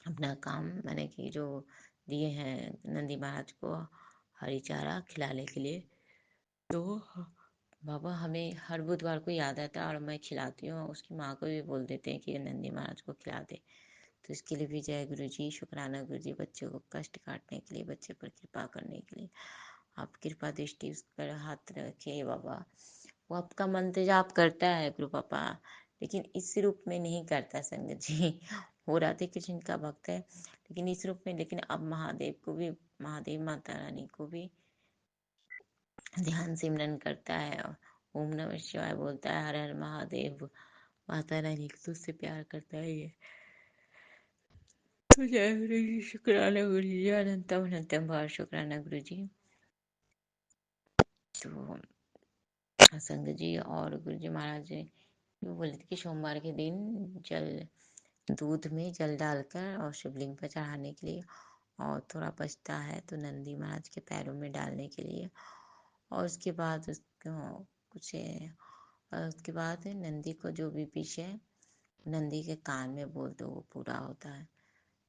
अपना काम मैंने कि जो दिए हैं नंदी महाराज को हरी चारा खिलाने के लिए, तो बाबा हमें हर बुधवार को याद आता है और मैं खिलाती हूँ, उसकी माँ को भी बोल देते हैं कि नंदी महाराज को खिला दे। तो इसके लिए भी जय गुरु जी, शुक्राना गुरु जी, बच्चों को कष्ट काटने के लिए, बच्चे पर कृपा करने के लिए आप कृपा दृष्टि उस पर हाथ रखे बाबा। वो आपका मंत्र जाप करता है गुरु पापा, लेकिन इस रूप में नहीं करता संगत जी। वो राधे कृष्ण का भक्त है लेकिन इस रूप में, लेकिन अब महादेव को भी, महादेव माता रानी को भी ध्यान सिमरन करता है, ओम नमः शिवाय बोलता है, हर हर महादेव, माता रानी को तुझसे प्यार करता है ये। तो जय गुरु जी, शुक्राना गुरु जी, अनंतम अनंतम बार शुक्राना गुरु जी। तो संगत जी और गुरु जी महाराज जी वो बोले थे कि सोमवार के दिन दूध में जल डालकर और शिवलिंग पर चढ़ाने के लिए, और थोड़ा बचता है तो नंदी महाराज के पैरों में डालने के लिए, और उसके बाद उसको कुछ और उसके बाद नंदी को जो भी पीछे नंदी के कान में बोल दो वो पूरा होता है,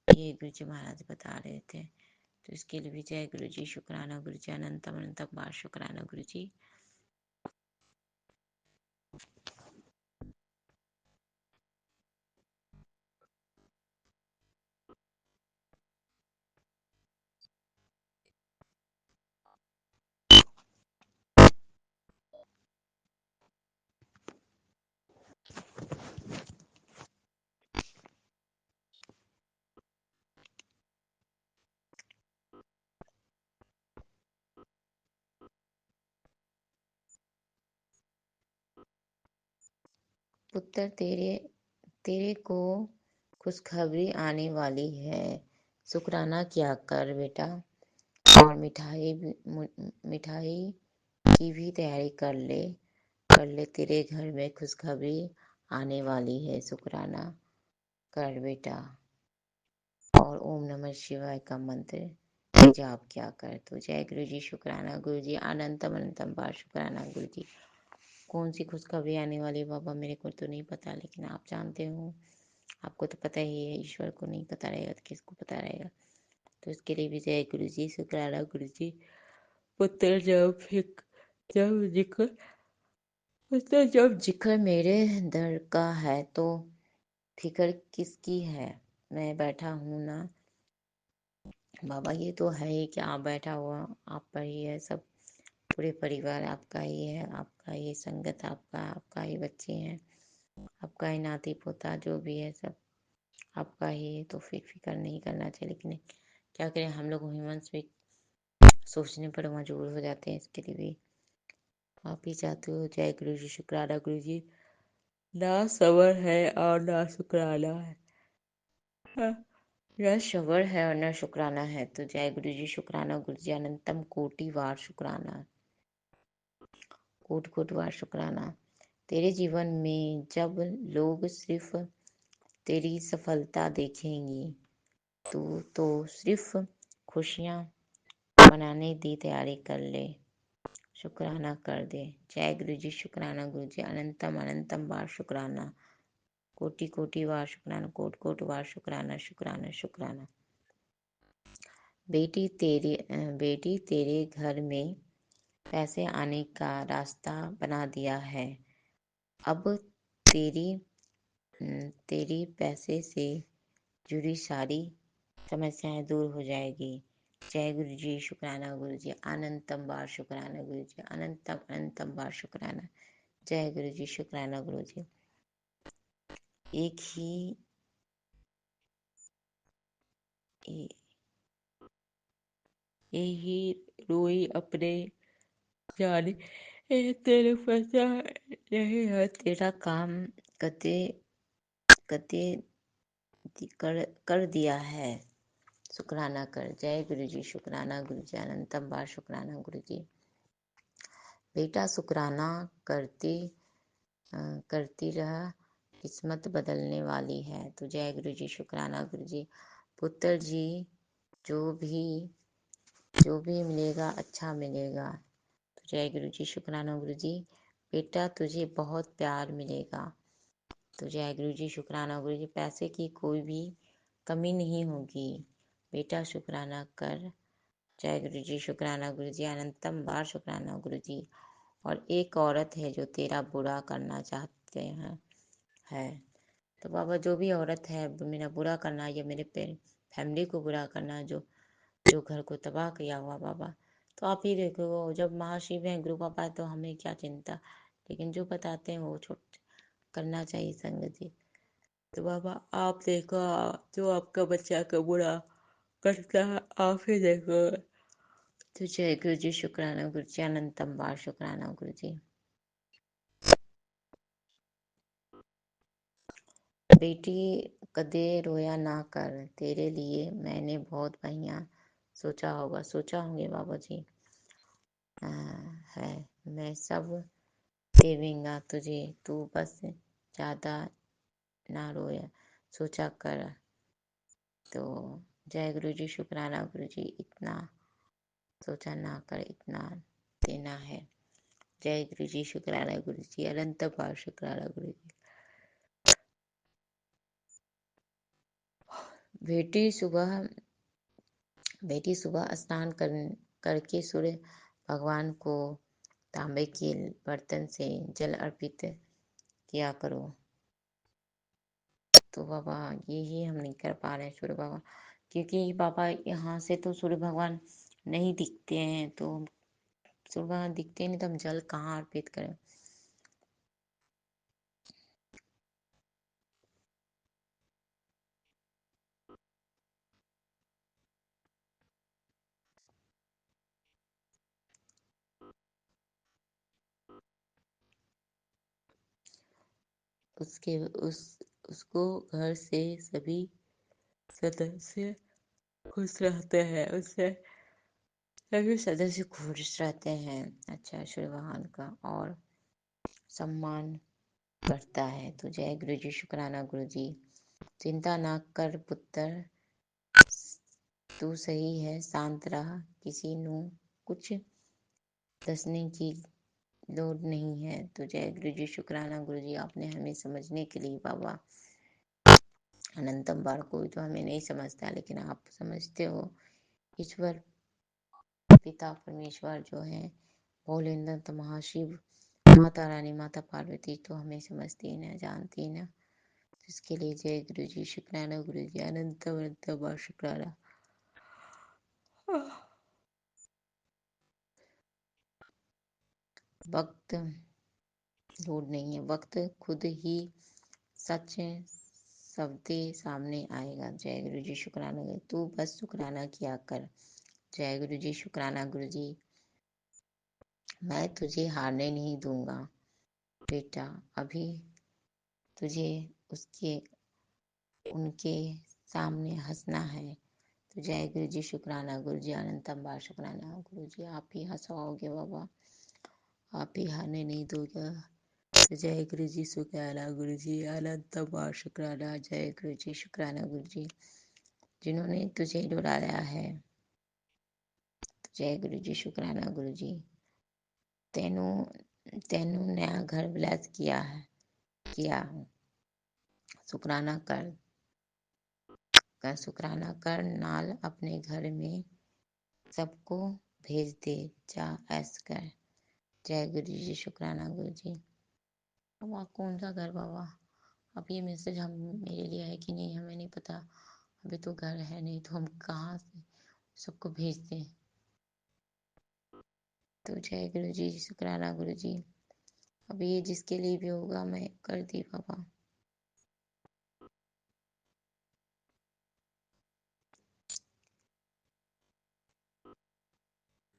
ये गुरु जी महाराज बता रहे थे। तो इसके लिए भी जय गुरु जी, शुक्राना गुरु जी, अनंतम अनंतम बार शुक्राना गुरु जी। पुत्र तेरे को खुशखबरी आने वाली है, शुक्राना किया कर बेटा, और मिठाई की भी तैयारी कर ले, तेरे घर में खुशखबरी आने वाली है, शुक्राना कर बेटा, और ओम नमः शिवाय का मंत्र जाप क्या कर। तो जय गुरु जी, शुक्राना गुरु जी, अनंतम अनंतम बार शुक्राना गुरु जी। कौन सी खुशखबरी आने वाली बाबा मेरे को तो नहीं पता, लेकिन आप जानते हो, आपको तो पता ही है, ईश्वर को नहीं पता रहेगा तो किसको पता रहेगा। तो इसके लिए भी जय गुरु जी, शुक्राना गुरु जी। पुत्र जब जिक्र मेरे दर का है तो फिक्र किसकी है, मैं बैठा हूँ ना बाबा। ये तो है ही कि आप बैठा हुआ आप पर ही है, सब पूरे परिवार आपका ही है, आपका ही संगत, आपका ही बच्चे हैं, आपका ही नाती पोता जो भी है सब आपका ही है। तो फिक्र नहीं करना चाहिए, लेकिन क्या करें हम लोग ह्यूमंस भी सोचने पर मजबूर हो जाते हैं। इसके लिए भी आप ही चाहते हो। जय गुरु जी, शुक्राना गुरु जी। ना सबर है और ना शुक्राना है, न सबर है और न शुक्राना है। तो जय गुरु जी, शुक्राना गुरु जी, अनंतम कोटि बार शुक्राना, कोट बार शुक्राना। तेरे जीवन में जब लोग सिर्फ तेरी सफलता देखेंगे तो सिर्फ खुशियाँ मनाने की तैयारी कर ले, शुक्राना कर दे। जय गुरु जी, शुक्राना गुरु जी, अनंतम अनंतम बार शुक्राना, कोटि कोटि बार शुक्राना, कोट बार शुक्राना, शुक्राना शुक्राना। बेटी तेरे घर में पैसे आने का रास्ता बना दिया है। अब तेरी पैसे से जुड़ी सारी समस्याएं दूर हो जाएगी। जय गुरु जी, शुक्राना गुरु जी, अनंतम बार शुक्राना गुरु जी, अनंतम अनंतम बार शुक्राना। जय गुरु जी, शुक्राना गुरु जी। एक ही यही रोई अपने जाने, तेरे पता नहीं है तेरा काम कते कते कर दिया है, शुक्राना कर। जय गुरु जी, शुक्राना गुरु जी, अनंतम बार शुक्राना गुरु जी। बेटा शुक्राना करती रह, किस्मत बदलने वाली है। तो जय गुरु जी, शुक्राना गुरु जी। पुत्र जी, जो भी मिलेगा अच्छा मिलेगा। तो जय गुरु जी, शुक्राना गुरु जी। बेटा तुझे बहुत प्यार मिलेगा। तो जय गुरु जी, शुक्राना गुरु जी। पैसे की कोई भी कमी नहीं होगी, बेटा शुक्राना कर। जय गुरु जी, शुक्राना गुरु जी, अनंतम बार शुक्राना गुरु जी। और एक औरत है जो तेरा बुरा करना चाहते हैं है। तो बाबा जो भी औरत है मेरा बुरा करना या मेरे फैमिली को बुरा करना, जो घर को तबाह किया हुआ बाबा, तो आप ही देखो, जब महाशिव हैं गुरु बाबा तो हमें क्या चिंता, लेकिन जो बताते हैं वो छोट करना चाहिए संगत जी। तो बाबा आप देखो, जो आपका बच्चा का बुरा करता है आप ही देखो। तो जय गुरु जी, शुक्राना गुरु जी, अनंतम बार शुक्राना गुरु जी। बेटी कदे रोया ना कर, तेरे लिए मैंने बहुत बढ़िया सोचा होंगे बाबा जी। है मैं सब देवेंगा तुझे, तू बस ज्यादा ना रोया सोचा कर। तो जय गुरु जी, शुक्राना गुरु जी, इतना सोचा ना कर, इतना देना है। जय गुरु जी, शुक्राना गुरु जी, अनंत बार शुक्राना गुरु जी। बेटी सुबह स्नान करके सूर्य भगवान को तांबे के बर्तन से जल अर्पित किया करो। तो बाबा यही हम नहीं कर पा रहे हैं सूर्य भगवान, क्योंकि बाबा यहाँ से तो सूर्य भगवान नहीं दिखते हैं, तो सूर्य भगवान दिखते नहीं तो हम जल कहाँ अर्पित करें। उसको घर से सभी सदस्य खुश रहते हैं, उससे सभी सदस्य खुश रहते हैं। अच्छा, सूर्य भगवान का और सम्मान बढ़ता है। तो जय गुरु जी, शुक्राना गुरु जी। चिंता ना कर पुत्र, तू सही है, शांत रहा, किसी ਨੂੰ कुछ दसने की लोड नहीं है। तो जय गुरु जी, शुक्राना गुरु जी, आपने हमें समझने के लिए बाबा अनंतम बार, कोई तो हमें नहीं समझता लेकिन आप समझते हो। ईश्वर पिता परमेश्वर जो है, भोलेनाथ महाशिव, माता रानी, माता पार्वती तो हमें समझती है ना, जानती है ना। इसके लिए जय गुरु जी, शुक्राना गुरु जी, अनंत अनंत बार शुक्राना। वक्त लोड नहीं है, वक्त खुद ही सच सबके सामने आएगा। जय गुरु जी, शुक्राना गुरु, तू बस शुक्राना किया कर। जय गुरु जी, शुक्राना गुरु जी। मैं तुझे हारने नहीं दूंगा बेटा, अभी तुझे उनके सामने हंसना है। तो जय गुरु जी, शुक्राना गुरु जी, अनंतम बार शुक्राना गुरु जी। आप ही हंसवाओगे बाबा, आप ही हारने नहीं दोगे। तो जय गुरु जी, शुक्राना गुरु जी, अनंतम बार शुक्राना। जय गुरु जी, शुक्राना गुरु जी। जिन्होंने तुझे डुलाया है, तो जय गुरु जी, शुक्राना गुरु जी। तेनू तेनू नया घर ब्लेस किया शुक्राना शुक्राना कर, नाल अपने घर में सबको भेज दे, जा ऐस कर। जय गुरु जी, शुक्राना गुरु जी। बाबा कौन सा घर बाबा, अब ये मैसेज हम मेरे लिए है कि नहीं हमें नहीं पता। अभी तो घर है नहीं तो हम कहाँ से सबको भेज दें। तो जय गुरु जी, शुक्राना गुरु जी। अब ये जिसके लिए भी होगा मैं कर दी बाबा।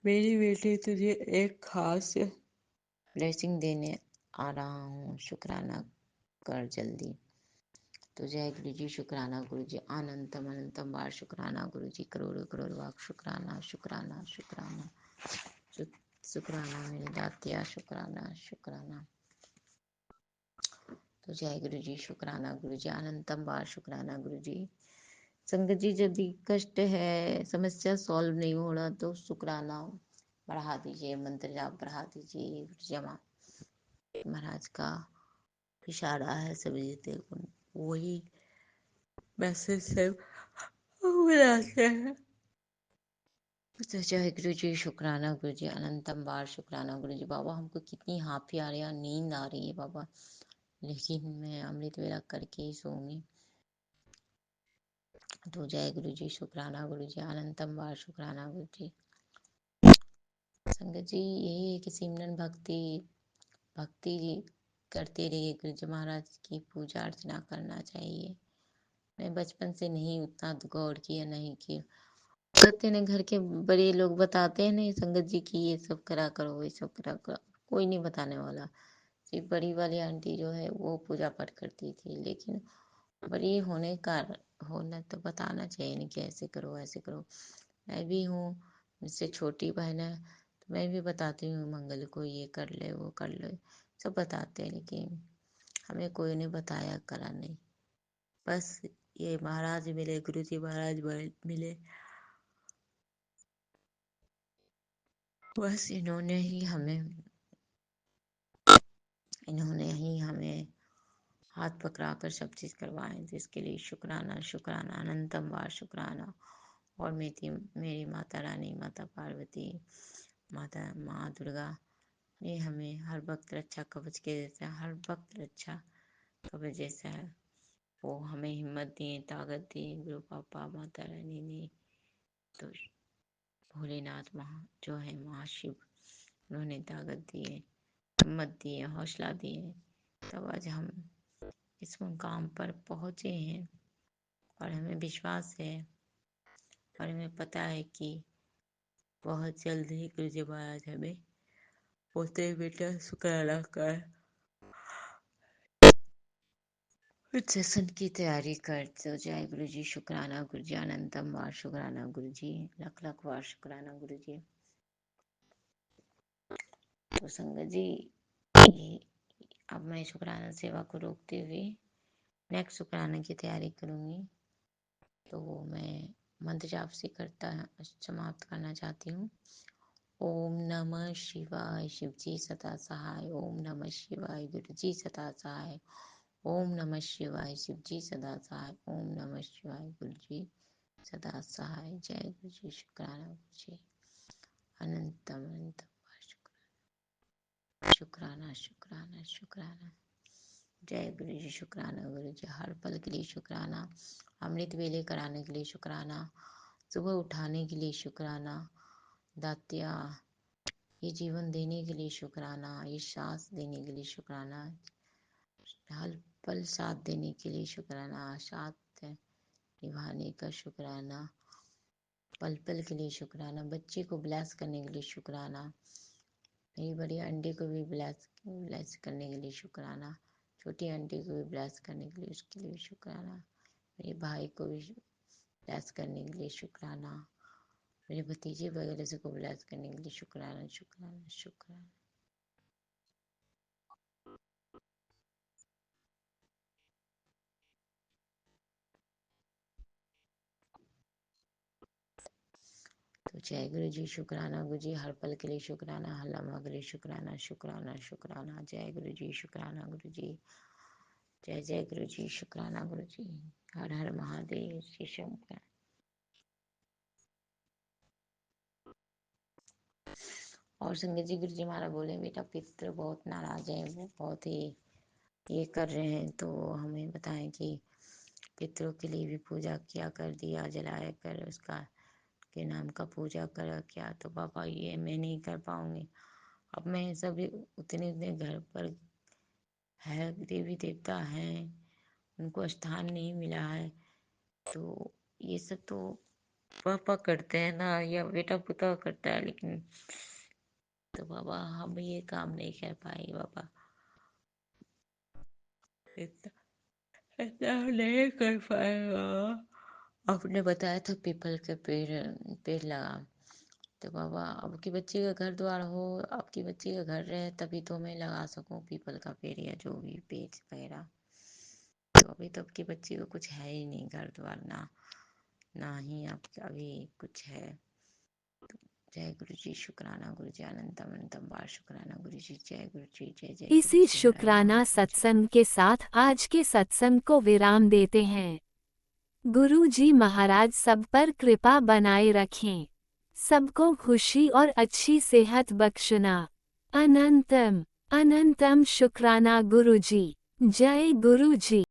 मेरी बेटी तुझे एक खास ब्लेसिंग देने आ रहा हूँ, शुक्राना कर जल्दी। तो जय गुरु जी, शुक्राना गुरु जी, अनंतम अनंतम बार शुक्राना गुरु जी, करोड़ों करोड़ वाक शुक्राना शुक्राना शुक्राना शुक्राना मेरे दातिया, शुक्राना शुक्राना। तो जय गुरु जी, शुक्राना गुरु जी, अनंतम बार शुक्राना गुरु जी। संगत जी, यदि कष्ट है, समस्या सॉल्व नहीं हो रहा तो शुक्राना बढ़ा दीजिए, मंत्र जाप बढ़ा दीजिए। जमा महाराज का इशारा है, सभी को वही मैसेज से बनाते हैं। तो जय गुरु जी, शुक्राना गुरु जी, अनंतम बार शुक्राना गुरु जी। बाबा हमको कितनी हाफी आ रही है, नींद आ रही है बाबा, लेकिन मैं अमृत वेला करके ही सोऊंगी। तो जय गुरु जी, शुक्राना गुरु जी, अनंतम बार शुक्राना गुरु जी। संगत जी, यही है कि सिमरन भक्ति करते रहिए, गुरु जी महाराज की पूजा अर्चना करना चाहिए। मैं बचपन से नहीं उतना गौर किया, नहीं किया। कहते ना घर के बड़े लोग बताते हैं ना संगत जी की ये सब करा करो, ये सब करा करो, कोई नहीं बताने वाला। सिर्फ बड़ी वाली आंटी जो है वो पूजा पाठ करती थी, लेकिन बड़ी होना तो बताना चाहिए नहीं कि ऐसे करो ऐसे करो। मैं भी हूँ, मुझसे छोटी बहन है तो मैं भी बताती हूँ मंगल को ये कर ले वो कर ले, सब बताते हैं, लेकिन हमें कोई ने बताया करा नहीं। बस ये महाराज मिले, गुरु जी महाराज मिले, बस इन्होंने ही हमें हाथ पकड़ाकर सब चीज करवाए, जिसके लिए शुक्राना शुक्राना अनंतम बार शुक्राना। और मेरी माता रानी, माता पार्वती, माँ दुर्गा ने हमें हर वक्त रक्षा कवच के जैसा, हर वक्त रक्षा कवच जैसा है, वो हमें हिम्मत दिए, ताकत दिए। गुरु पापा माता रानी ने, तो भोलेनाथ जो है महाशिव, उन्होंने ताकत दिए, हिम्मत दिए, हौसला दिए, तब आज हम इस मुकाम पर पहुंचे हैं। और हमें विश्वास है और हमें पता है कि बहुत जल्द ही गुरु जी महाराज हमें पोते बेटा शुक्राना कर सेशन की तैयारी कर। तो जय गुरु जी, शुक्राना गुरु जी, अनंतम बार शुक्राना गुरु जी, लख लख बार शुक्राना गुरु जी। तो संगत जी, अब मैं शुक्राना सेवा को रोकते हुए नेक्स्ट शुक्राना की तैयारी करूंगी। तो मैं मंत्र जाप से समाप्त करना चाहती हूँ। ओम नमः शिवाय, शिव जी सदा सहाय। ओम नमः शिवाय, गुरु जी सदा सहाय। ओम नमः शिवाय, शिव जी सदा सहाय। ओम नमः शिवाय, गुरु जी सदा सहाय। जय गुरु जी, शुक्राना गुरु जी, अनंतम अनंतम शुक्राना शुक्राना शुक्राना। जय गुरु जी, शुक्राना गुरु जी, हर पल के लिए शुक्राना, अमृत वेले कराने के लिए शुक्राना, सुबह उठाने के लिए शुक्राना, दात्या ये जीवन देने के लिए शुक्राना, ये सांस देने के लिए शुक्राना, हर पल साथ देने के लिए शुक्राना, साथ निभाने का शुक्राना, पल पल के लिए शुक्राना, बच्चे को ब्लेस करने के लिए शुक्राना, मेरी बड़ी आंटी को भी ब्लेस करने के लिए शुक्राना, छोटी आंटी को भी ब्लेस करने के लिए उसके लिए शुक्राना, मेरे भाई को भी ब्लेस करने के लिए शुक्राना, मेरे भतीजे वगैरह से को ब्लेस करने के लिए शुक्राना शुक्राना शुक्राना। तो जय गुरु जी, शुक्राना गुरु जी, हर पल के लिए शुक्राना, हर लम्हा के लिए शुक्राना शुक्राना शुक्राना। जय गुरु जी, शुक्राना गुरु जी, जय जय गुरु जी, शुक्राना गुरु जी, हर हर महादेव, श्री शंकर। और संगत जी, गुरु जी महाराज बोले बेटा पितृ बहुत नाराज है, वो बहुत ही ये कर रहे हैं, तो हमें बताएं कि पितरों के लिए भी पूजा किया कर, दिया जलाया कर, उसका के नाम का पूजा कर क्या, तो पापा ये मैं नहीं कर पाऊंगी। अब मैं सभी उतने उतने घर पर है देवी देवता हैं, उनको स्थान नहीं मिला है, तो ये सब तो पापा करते हैं ना, या बेटा पुता करता है, लेकिन तो पापा हम ये काम नहीं कर पाएंगे पापा, इतना इतना नहीं कर पाएगा। आपने बताया था पीपल के पेड़ लगा, तो पापा अब की बच्ची का घर द्वार हो, आपकी बच्ची का घर रहे, तभी तो मैं लगा सकूं पीपल का पेड़ या जो भी पेड़ वगैरह। तो अभी तो आपकी बच्ची को कुछ है ही नहीं घर द्वार, ना ही आपका अभी कुछ है। जय गुरु जी, शुक्राना गुरु जी, अनंतम अनंतम बार शुक्राना गुरु जी, जय गुरु जी, जय जय गुरु इसी जी, हर हर शुक्राना महादेव जी। सत्संग के साथ आज के सत्संग को विराम देते हैं। गुरु जी महाराज सब पर कृपा बनाए रखें, सबको खुशी और अच्छी सेहत बख्शना। अनंतम अनंतम शुक्राना गुरु जी। जय गुरु जी।